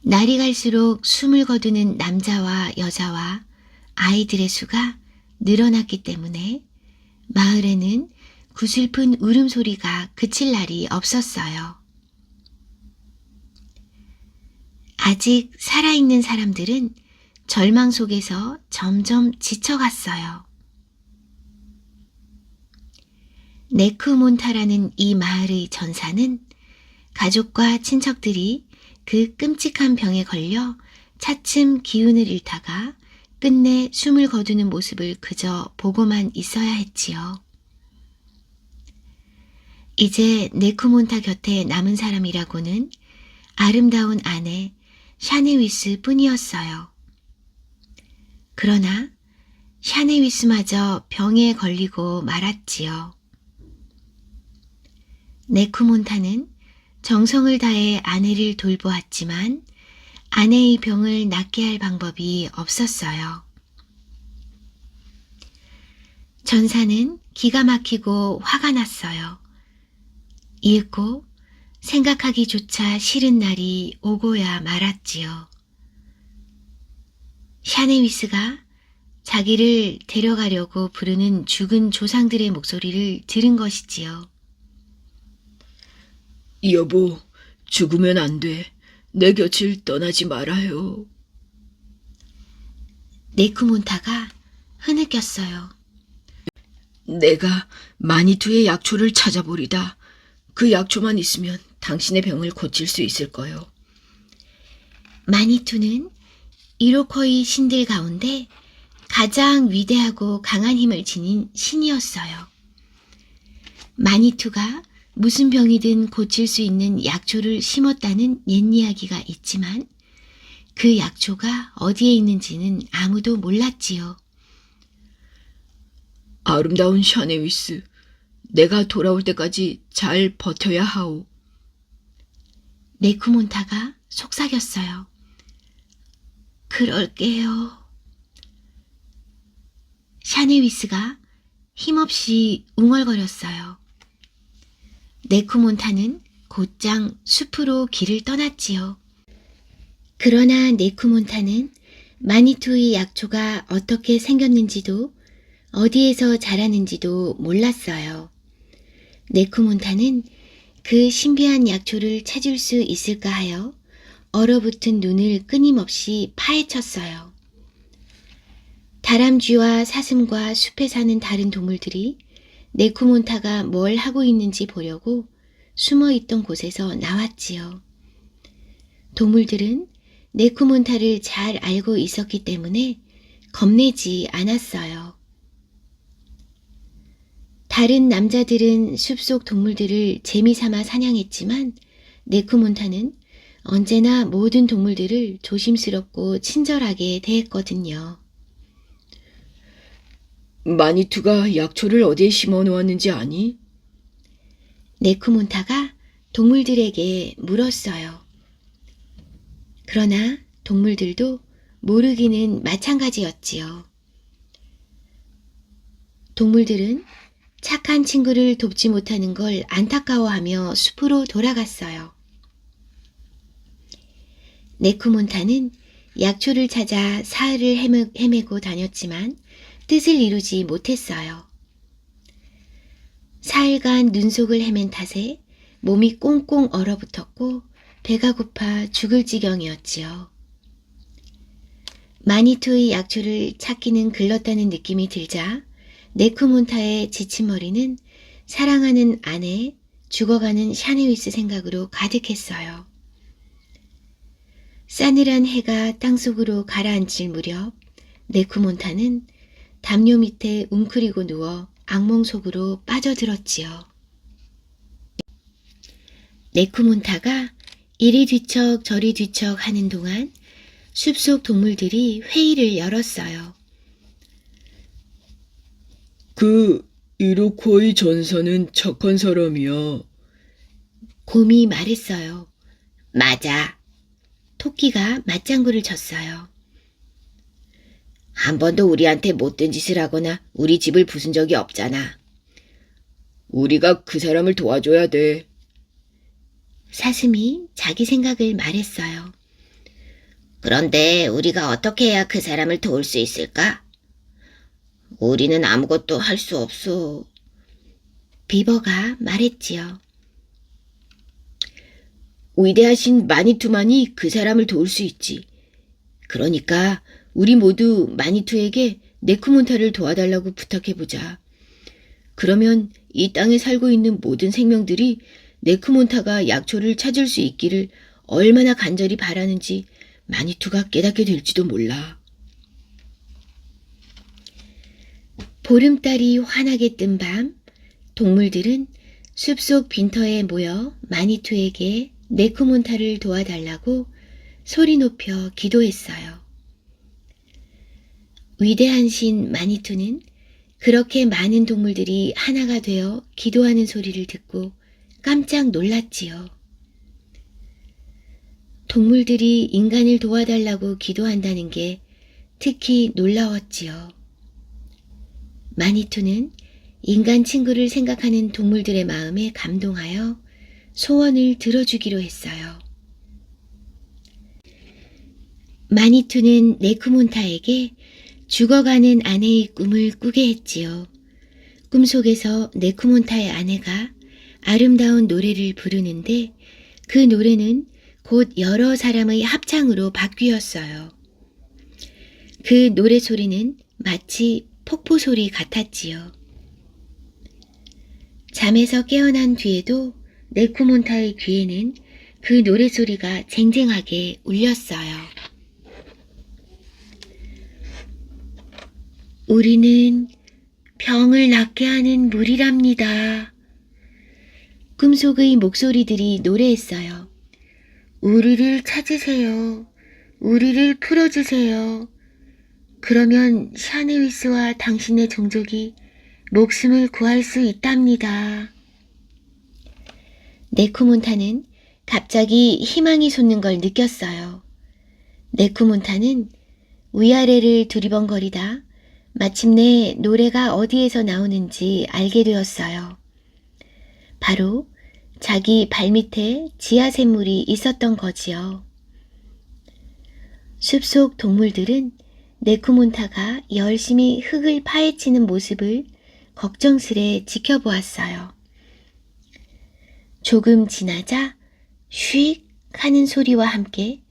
날이 갈수록 숨을 거두는 남자와 여자와 아이들의 수가 늘어났기 때문에 마을에는 구슬픈 울음소리가 그칠 날이 없었어요. 아직 살아있는 사람들은 절망 속에서 점점 지쳐갔어요. 네크몬타라는 이 마을의 전사는 가족과 친척들이 그 끔찍한 병에 걸려 차츰 기운을 잃다가 끝내 숨을 거두는 모습을 그저 보고만 있어야 했지요. 이제 네크몬타 곁에 남은 사람이라고는 아름다운 아내 샤네위스 뿐이었어요. 그러나 샤네위스마저 병에 걸리고 말았지요. 네크몬타는 정성을 다해 아내를 돌보았지만 아내의 병을 낫게 할 방법이 없었어요. 전사는 기가 막히고 화가 났어요. 잊고 생각하기조차 싫은 날이 오고야 말았지요. 샤네위스가 자기를 데려가려고 부르는 죽은 조상들의 목소리를 들은 것이지요. 여보, 죽으면 안 돼. 내 곁을 떠나지 말아요. 네크몬타가 흐느꼈어요. 내가 마니투의 약초를 찾아보리다. 그 약초만 있으면 당신의 병을 고칠 수 있을 거요. 마니투는 이로코이 신들 가운데 가장 위대하고 강한 힘을 지닌 신이었어요. 마니투가 무슨 병이든 고칠 수 있는 약초를 심었다는 옛 이야기가 있지만 그 약초가 어디에 있는지는 아무도 몰랐지요. 아름다운 샤네위스, 내가 돌아올 때까지 잘 버텨야 하오. 네코몬타가 속삭였어요. 그럴게요. 샤네위스가 힘없이 웅얼거렸어요. 네코몬타는 곧장 숲으로 길을 떠났지요. 그러나 네코몬타는 마니투의 약초가 어떻게 생겼는지도 어디에서 자라는지도 몰랐어요. 네코몬타는 그 신비한 약초를 찾을 수 있을까 하여 얼어붙은 눈을 끊임없이 파헤쳤어요. 다람쥐와 사슴과 숲에 사는 다른 동물들이 네코몬타가 뭘 하고 있는지 보려고 숨어 있던 곳에서 나왔지요. 동물들은 네코몬타를 잘 알고 있었기 때문에 겁내지 않았어요. 다른 남자들은 숲속 동물들을 재미삼아 사냥했지만 네코몬타는 언제나 모든 동물들을 조심스럽고 친절하게 대했거든요. 마니투가 약초를 어디에 심어 놓았는지 아니? 네코몬타가 동물들에게 물었어요. 그러나 동물들도 모르기는 마찬가지였지요. 동물들은 착한 친구를 돕지 못하는 걸 안타까워하며 숲으로 돌아갔어요. 네코몬타는 약초를 찾아 사흘을 헤매고 다녔지만 뜻을 이루지 못했어요. 사흘간 눈속을 헤맨 탓에 몸이 꽁꽁 얼어붙었고 배가 고파 죽을 지경이었지요. 마니투의 약초를 찾기는 글렀다는 느낌이 들자 네코몬타의 지친 머리는 사랑하는 아내, 죽어가는 샤네위스 생각으로 가득했어요. 싸늘한 해가 땅속으로 가라앉을 무렵 네코몬타는 담요 밑에 웅크리고 누워 악몽 속으로 빠져들었지요. 네코몬타가 이리 뒤척 저리 뒤척 하는 동안 숲속 동물들이 회의를 열었어요. 그 이로코의 전사는 착한 사람이야. 곰이 말했어요. 맞아. 토끼가 맞장구를 쳤어요. 한 번도 우리한테 못된 짓을 하거나 우리 집을 부순 적이 없잖아. 우리가 그 사람을 도와줘야 돼. 사슴이 자기 생각을 말했어요. 그런데 우리가 어떻게 해야 그 사람을 도울 수 있을까? 우리는 아무것도 할 수 없어. 비버가 말했지요. 위대하신 마니투만이 그 사람을 도울 수 있지. 그러니까 우리 모두 마니투에게 네코몬타를 도와달라고 부탁해보자. 그러면 이 땅에 살고 있는 모든 생명들이 네코몬타가 약초를 찾을 수 있기를 얼마나 간절히 바라는지 마니투가 깨닫게 될지도 몰라. 보름달이 환하게 뜬 밤, 동물들은 숲속 빈터에 모여 마니투에게 네코몬타를 도와달라고 소리 높여 기도했어요. 위대한 신 마니투는 그렇게 많은 동물들이 하나가 되어 기도하는 소리를 듣고 깜짝 놀랐지요. 동물들이 인간을 도와달라고 기도한다는 게 특히 놀라웠지요. 마니투는 인간 친구를 생각하는 동물들의 마음에 감동하여 소원을 들어주기로 했어요. 마니투는 네코몬타에게 죽어가는 아내의 꿈을 꾸게 했지요. 꿈속에서 네코몬타의 아내가 아름다운 노래를 부르는데 그 노래는 곧 여러 사람의 합창으로 바뀌었어요. 그 노래 소리는 마치 폭포 소리 같았지요. 잠에서 깨어난 뒤에도 네코몬타의 귀에는 그 노래소리가 쟁쟁하게 울렸어요. 우리는 병을 낫게 하는 물이랍니다. 꿈속의 목소리들이 노래했어요. 우리를 찾으세요. 우리를 풀어주세요. 그러면 샤네위스와 당신의 종족이 목숨을 구할 수 있답니다. 네코몬타는 갑자기 희망이 솟는 걸 느꼈어요. 네코몬타는 위아래를 두리번거리다 마침내 노래가 어디에서 나오는지 알게 되었어요. 바로 자기 발밑에 지하샘물이 있었던 거지요. 숲속 동물들은 네코몬타가 열심히 흙을 파헤치는 모습을 걱정스레 지켜보았어요. 조금 지나자 휙 하는 소리와 함께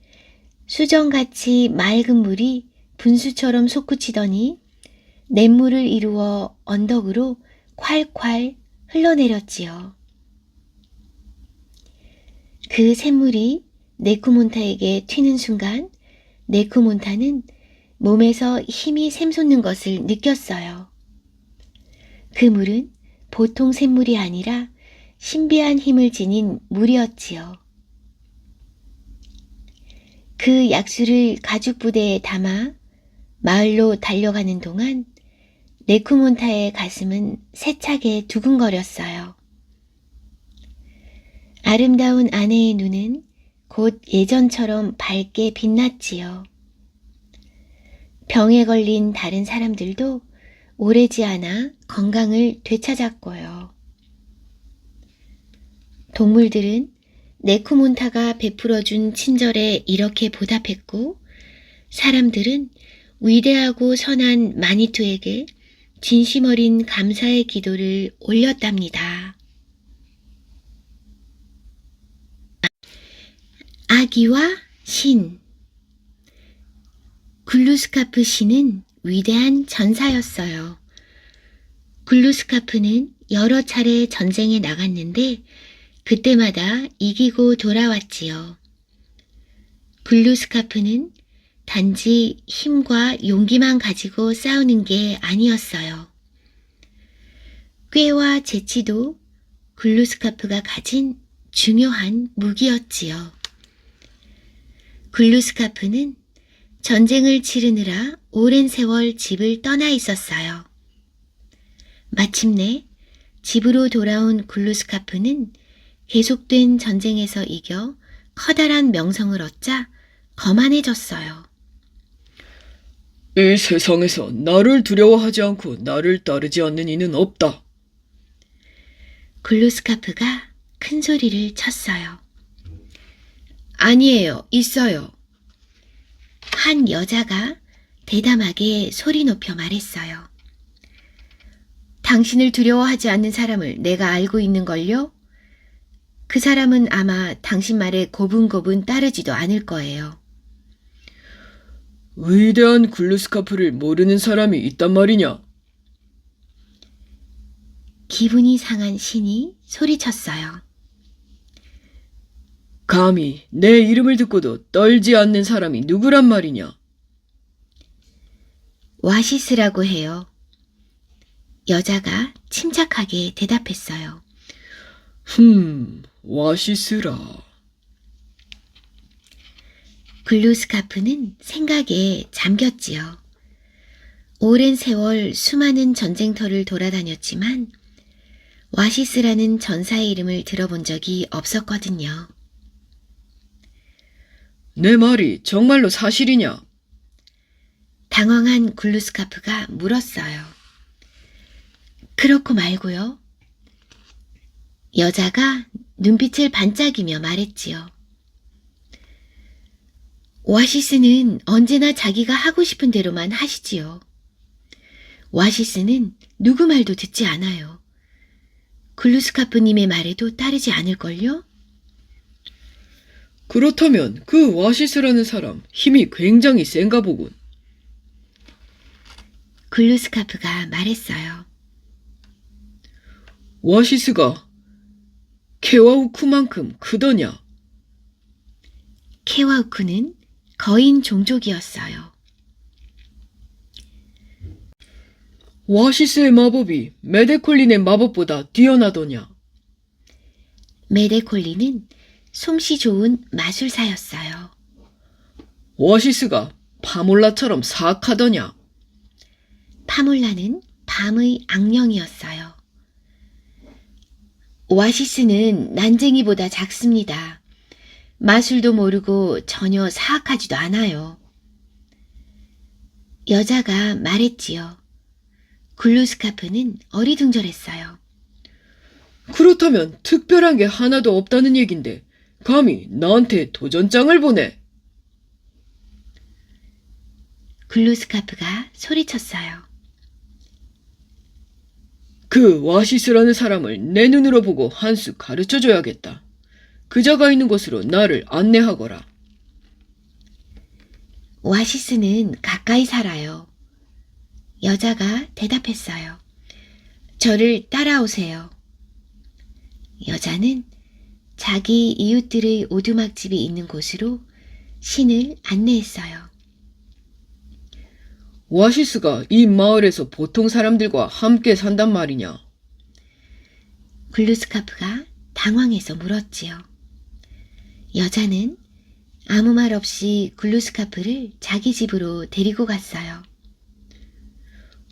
수정같이 맑은 물이 분수처럼 솟구치더니 냇물을 이루어 언덕으로 콸콸 흘러내렸지요. 그 샘물이 네코몬타에게 튀는 순간 네코몬타는 몸에서 힘이 샘솟는 것을 느꼈어요. 그 물은 보통 샘물이 아니라 신비한 힘을 지닌 물이었지요. 그 약수를 가죽부대에 담아 마을로 달려가는 동안 네코몬타의 가슴은 세차게 두근거렸어요. 아름다운 아내의 눈은 곧 예전처럼 밝게 빛났지요. 병에 걸린 다른 사람들도 오래지 않아 건강을 되찾았고요. 동물들은 네코몬타가 베풀어준 친절에 이렇게 보답했고, 사람들은 위대하고 선한 마니투에게 진심 어린 감사의 기도를 올렸답니다. 아기와 신. 글루스카프 신은 위대한 전사였어요. 글루스카프는 여러 차례 전쟁에 나갔는데 그때마다 이기고 돌아왔지요. 글루스카프는 단지 힘과 용기만 가지고 싸우는 게 아니었어요. 꾀와 재치도 글루스카프가 가진 중요한 무기였지요. 글루스카프는 전쟁을 치르느라 오랜 세월 집을 떠나 있었어요. 마침내 집으로 돌아온 글루스카프는 계속된 전쟁에서 이겨 커다란 명성을 얻자 거만해졌어요. 이 세상에서 나를 두려워하지 않고 나를 따르지 않는 이는 없다. 글루스카프가 큰 소리를 쳤어요. 아니에요, 있어요. 한 여자가 대담하게 소리 높여 말했어요. 당신을 두려워하지 않는 사람을 내가 알고 있는걸요? 그 사람은 아마 당신 말에 고분고분 따르지도 않을 거예요. 위대한 글루스카프를 모르는 사람이 있단 말이냐? 기분이 상한 신이 소리쳤어요. 감히 내 이름을 듣고도 떨지 않는 사람이 누구란 말이냐? 와시스라고 해요. 여자가 침착하게 대답했어요. 와시스라. 글루스카프는 생각에 잠겼지요. 오랜 세월 수많은 전쟁터를 돌아다녔지만 와시스라는 전사의 이름을 들어본 적이 없었거든요. 내 말이 정말로 사실이냐? 당황한 글루스카프가 물었어요. 그렇고 말고요. 여자가 눈빛을 반짝이며 말했지요. 와시스는 언제나 자기가 하고 싶은 대로만 하시지요. 와시스는 누구 말도 듣지 않아요. 글루스카프님의 말에도 따르지 않을걸요? 그렇다면 그 와시스라는 사람 힘이 굉장히 센가 보군. 글루스카프가 말했어요. 와시스가 케와우쿠만큼 크더냐? 케와우쿠는 거인 종족이었어요. 와시스의 마법이 메데콜린의 마법보다 뛰어나더냐? 메데콜리는 솜씨 좋은 마술사였어요. 와시스가 파몰라처럼 사악하더냐? 파몰라는 밤의 악령이었어요. 오아시스는 난쟁이보다 작습니다. 마술도 모르고 전혀 사악하지도 않아요. 여자가 말했지요. 글루스카프는 어리둥절했어요. 그렇다면 특별한 게 하나도 없다는 얘긴데 감히 나한테 도전장을 보내. 글루스카프가 소리쳤어요. 그 와시스라는 사람을 내 눈으로 보고 한 수 가르쳐줘야겠다. 그자가 있는 곳으로 나를 안내하거라. 오아시스는 가까이 살아요. 여자가 대답했어요. 저를 따라오세요. 여자는 자기 이웃들의 오두막집이 있는 곳으로 신을 안내했어요. 와시스가 이 마을에서 보통 사람들과 함께 산단 말이냐? 글루스카프가 당황해서 물었지요. 여자는 아무 말 없이 글루스카프를 자기 집으로 데리고 갔어요.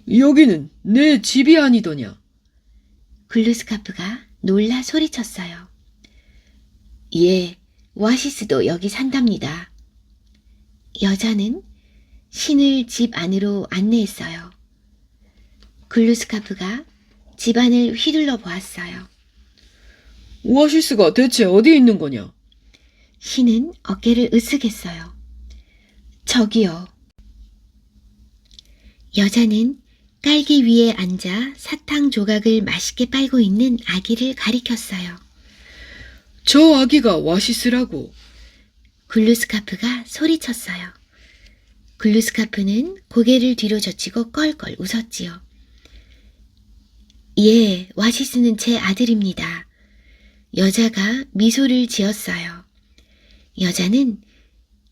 여기는 내 집이 아니더냐? 글루스카프가 놀라 소리쳤어요. 예, 오아시스도 여기 산답니다. 여자는 신을 집 안으로 안내했어요. 글루스카프가 집 안을 휘둘러 보았어요. 오아시스가 대체 어디에 있는 거냐? 신은 어깨를 으쓱했어요. 저기요. 여자는 깔기 위에 앉아 사탕 조각을 맛있게 빨고 있는 아기를 가리켰어요. 저 아기가 와시스라고. 글루스카프가 소리쳤어요. 글루스카프는 고개를 뒤로 젖히고 껄껄 웃었지요. 예, 와시스는 제 아들입니다. 여자가 미소를 지었어요. 여자는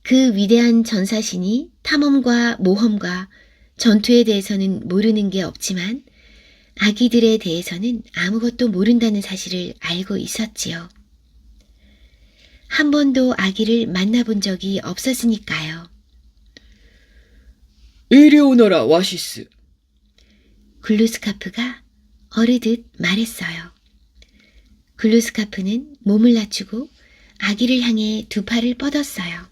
그 위대한 전사신이 탐험과 모험과 전투에 대해서는 모르는 게 없지만 아기들에 대해서는 아무것도 모른다는 사실을 알고 있었지요. 한 번도 아기를 만나본 적이 없었으니까요. 이리 오너라, 와시스. 글루스카프가 어르듯 말했어요. 글루스카프는 몸을 낮추고 아기를 향해 두 팔을 뻗었어요.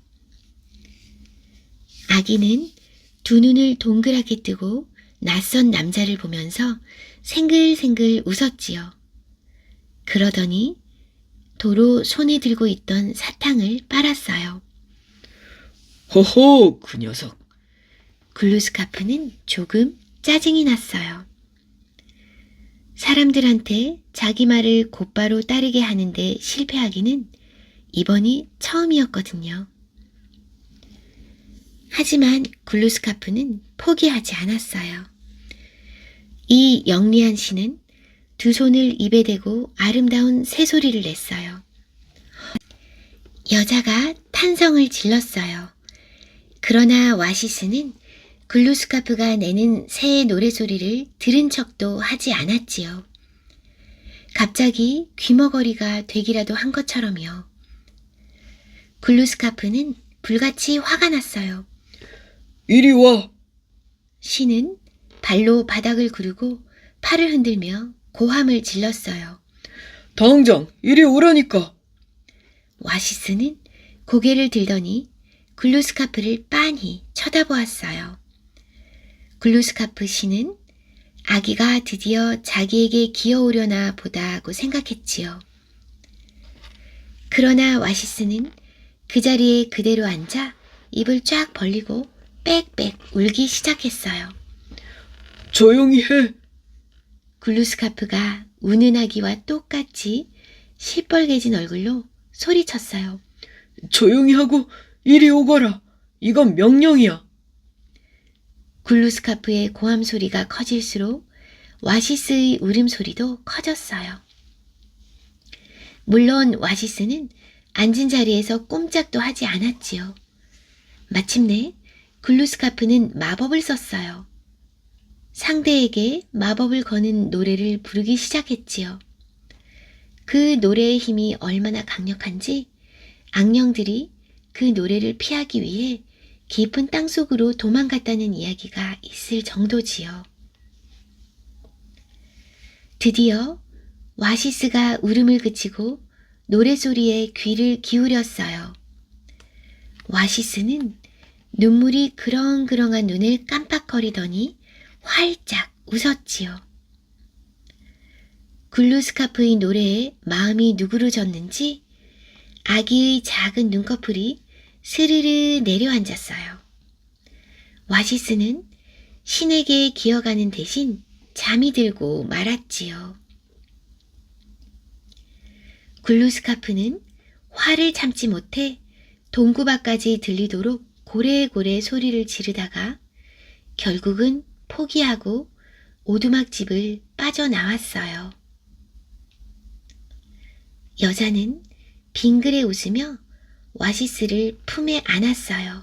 아기는 두 눈을 동그랗게 뜨고 낯선 남자를 보면서 생글생글 웃었지요. 그러더니 도로 손에 들고 있던 사탕을 빨았어요. 허허, 그 녀석. 글루스카프는 조금 짜증이 났어요. 사람들한테 자기 말을 곧바로 따르게 하는데 실패하기는 이번이 처음이었거든요. 하지만 글루스카프는 포기하지 않았어요. 이 영리한 신은 두 손을 입에 대고 아름다운 새소리를 냈어요. 여자가 탄성을 질렀어요. 그러나 와시스는 글루스카프가 내는 새의 노래소리를 들은 척도 하지 않았지요. 갑자기 귀머거리가 되기라도 한 것처럼요. 글루스카프는 불같이 화가 났어요. 이리 와. 신은 발로 바닥을 구르고 팔을 흔들며 고함을 질렀어요. 당장 이리 오라니까. 와시스는 고개를 들더니 글루스카프를 빤히 쳐다보았어요. 글루스카프 씨는 아기가 드디어 자기에게 기어오려나 보다고 생각했지요. 그러나 와시스는 그 자리에 그대로 앉아 입을 쫙 벌리고 빽빽 울기 시작했어요. 조용히 해. 글루스카프가 우는 아기와 똑같이 시뻘개진 얼굴로 소리쳤어요. 조용히 하고 이리 오거라. 이건 명령이야. 글루스카프의 고함 소리가 커질수록 와시스의 울음소리도 커졌어요. 물론 와시스는 앉은 자리에서 꼼짝도 하지 않았지요. 마침내 글루스카프는 마법을 썼어요. 상대에게 마법을 거는 노래를 부르기 시작했지요. 그 노래의 힘이 얼마나 강력한지 악령들이 그 노래를 피하기 위해 깊은 땅속으로 도망갔다는 이야기가 있을 정도지요. 드디어 와시스가 울음을 그치고 노래소리에 귀를 기울였어요. 와시스는 눈물이 그렁그렁한 눈을 깜빡거리더니 활짝 웃었지요. 글루스카프의 노래에 마음이 누그러졌는지 아기의 작은 눈꺼풀이 스르르 내려앉았어요. 와시스는 신에게 기어가는 대신 잠이 들고 말았지요. 글루스카프는 화를 참지 못해 동구바까지 들리도록 고래고래 소리를 지르다가 결국은 포기하고 오두막집을 빠져나왔어요. 여자는 빙그레 웃으며 와시스를 품에 안았어요.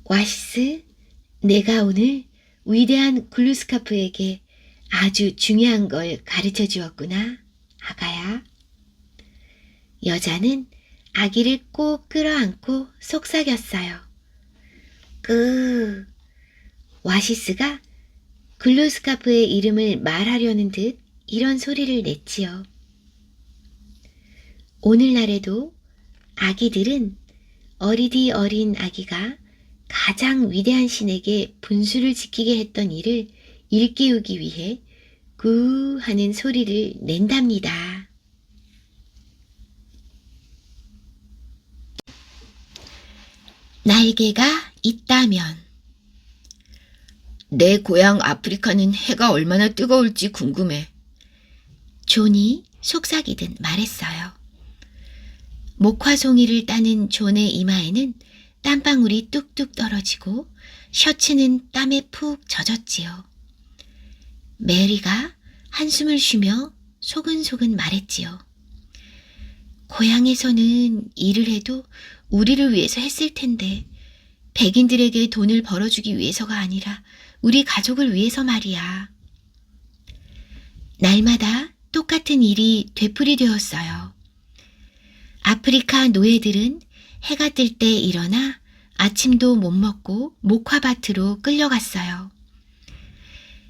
와시스, 내가 오늘 위대한 글루스카프에게 아주 중요한 걸 가르쳐 주었구나, 아가야. 여자는 아기를 꼭 끌어안고 속삭였어요. 와시스가 글루스카프의 이름을 말하려는 듯 이런 소리를 냈지요. 오늘날에도 아기들은 어리디 어린 아기가 가장 위대한 신에게 분수를 지키게 했던 일을 일깨우기 위해 구 하는 소리를 낸답니다. 날개가 있다면 내 고향 아프리카는 해가 얼마나 뜨거울지 궁금해. 존이 속삭이듯 말했어요. 목화송이를 따는 존의 이마에는 땀방울이 뚝뚝 떨어지고 셔츠는 땀에 푹 젖었지요. 메리가 한숨을 쉬며 소근소근 말했지요. 고향에서는 일을 해도 우리를 위해서 했을 텐데 백인들에게 돈을 벌어주기 위해서가 아니라 우리 가족을 위해서 말이야. 날마다 똑같은 일이 되풀이되었어요. 아프리카 노예들은 해가 뜰 때 일어나 아침도 못 먹고 목화밭으로 끌려갔어요.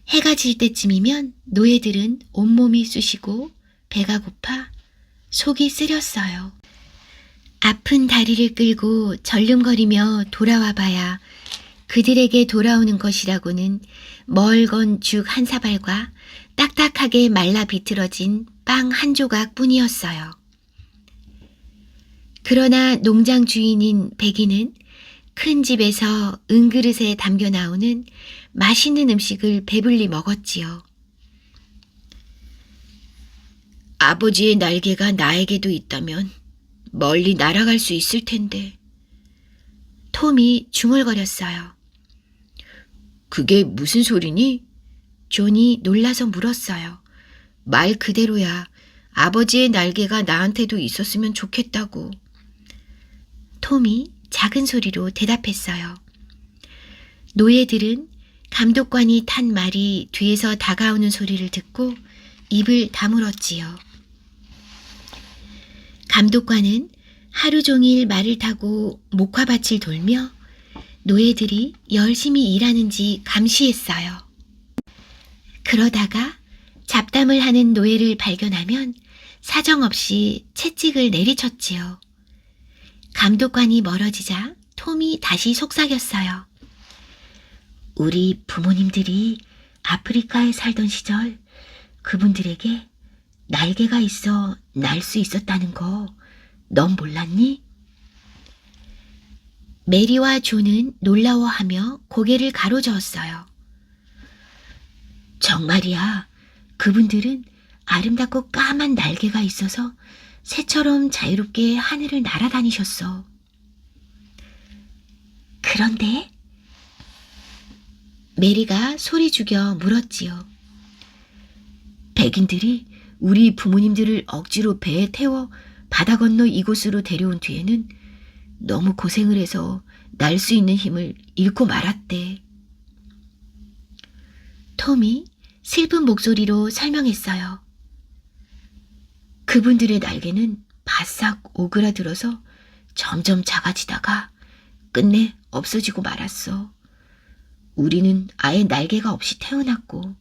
해가 질 때쯤이면 노예들은 온몸이 쑤시고 배가 고파 속이 쓰렸어요. 아픈 다리를 끌고 절름거리며 돌아와 봐야 그들에게 돌아오는 것이라고는 멀건 죽 한 사발과 딱딱하게 말라 비틀어진 빵 한 조각 뿐이었어요. 그러나 농장 주인인 백이는 큰 집에서 은그릇에 담겨 나오는 맛있는 음식을 배불리 먹었지요. 아버지의 날개가 나에게도 있다면 멀리 날아갈 수 있을 텐데. 톰이 중얼거렸어요. 그게 무슨 소리니? 존이 놀라서 물었어요. 말 그대로야. 아버지의 날개가 나한테도 있었으면 좋겠다고. 톰이 작은 소리로 대답했어요. 노예들은 감독관이 탄 말이 뒤에서 다가오는 소리를 듣고 입을 다물었지요. 감독관은 하루 종일 말을 타고 목화밭을 돌며 노예들이 열심히 일하는지 감시했어요. 그러다가 잡담을 하는 노예를 발견하면 사정없이 채찍을 내리쳤지요. 감독관이 멀어지자 톰이 다시 속삭였어요. 우리 부모님들이 아프리카에 살던 시절 그분들에게 날개가 있어 날 수 있었다는 거 넌 몰랐니? 메리와 존은 놀라워하며 고개를 가로저었어요. 정말이야. 그분들은 아름답고 까만 날개가 있어서 새처럼 자유롭게 하늘을 날아다니셨어. 그런데? 메리가 소리 죽여 물었지요. 백인들이 우리 부모님들을 억지로 배에 태워 바다 건너 이곳으로 데려온 뒤에는 너무 고생을 해서 날 수 있는 힘을 잃고 말았대. 톰이 슬픈 목소리로 설명했어요. 그분들의 날개는 바싹 오그라들어서 점점 작아지다가 끝내 없어지고 말았어. 우리는 아예 날개가 없이 태어났고.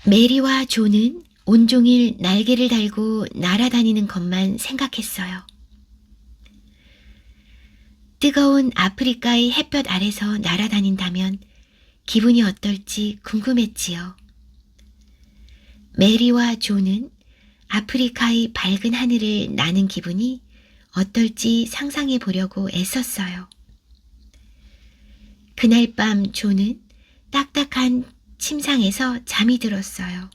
메리와 존은 온종일 날개를 달고 날아다니는 것만 생각했어요. 뜨거운 아프리카의 햇볕 아래서 날아다닌다면 기분이 어떨지 궁금했지요. 메리와 존은 아프리카의 밝은 하늘을 나는 기분이 어떨지 상상해 보려고 애썼어요. 그날 밤 존은 딱딱한 침상에서 잠이 들었어요.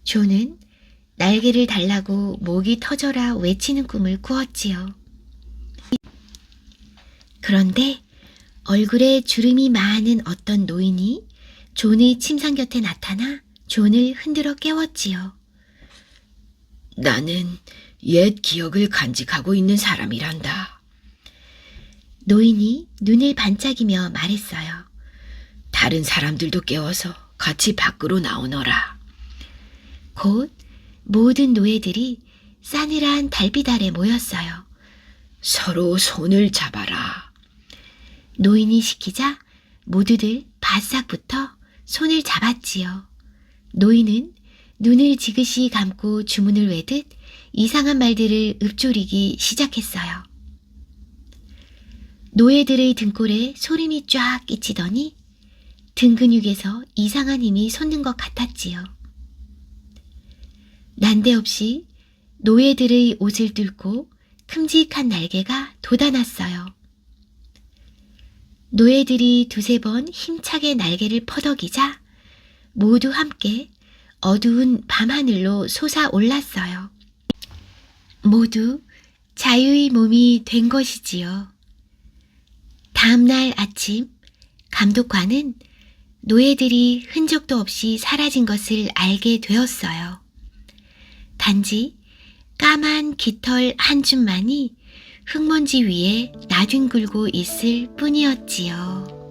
존은 날개를 달라고 목이 터져라 외치는 꿈을 꾸었지요. 그런데 얼굴에 주름이 많은 어떤 노인이 존의 침상 곁에 나타나 존을 흔들어 깨웠지요. 나는 옛 기억을 간직하고 있는 사람이란다. 노인이 눈을 반짝이며 말했어요. 다른 사람들도 깨워서 같이 밖으로 나오너라. 곧 모든 노예들이 싸늘한 달빛 아래 모였어요. 서로 손을 잡아라. 노인이 시키자 모두들 바싹부터 손을 잡았지요. 노인은 눈을 지그시 감고 주문을 외듯 이상한 말들을 읊조리기 시작했어요. 노예들의 등골에 소름이 쫙 끼치더니 등 근육에서 이상한 힘이 솟는 것 같았지요. 난데없이 노예들의 옷을 뚫고 큼직한 날개가 돋아났어요. 노예들이 두세 번 힘차게 날개를 퍼덕이자 모두 함께 어두운 밤하늘로 솟아올랐어요. 모두 자유의 몸이 된 것이지요. 다음날 아침 감독관은 노예들이 흔적도 없이 사라진 것을 알게 되었어요. 단지 까만 깃털 한 줌만이 흙먼지 위에 나뒹굴고 있을 뿐이었지요.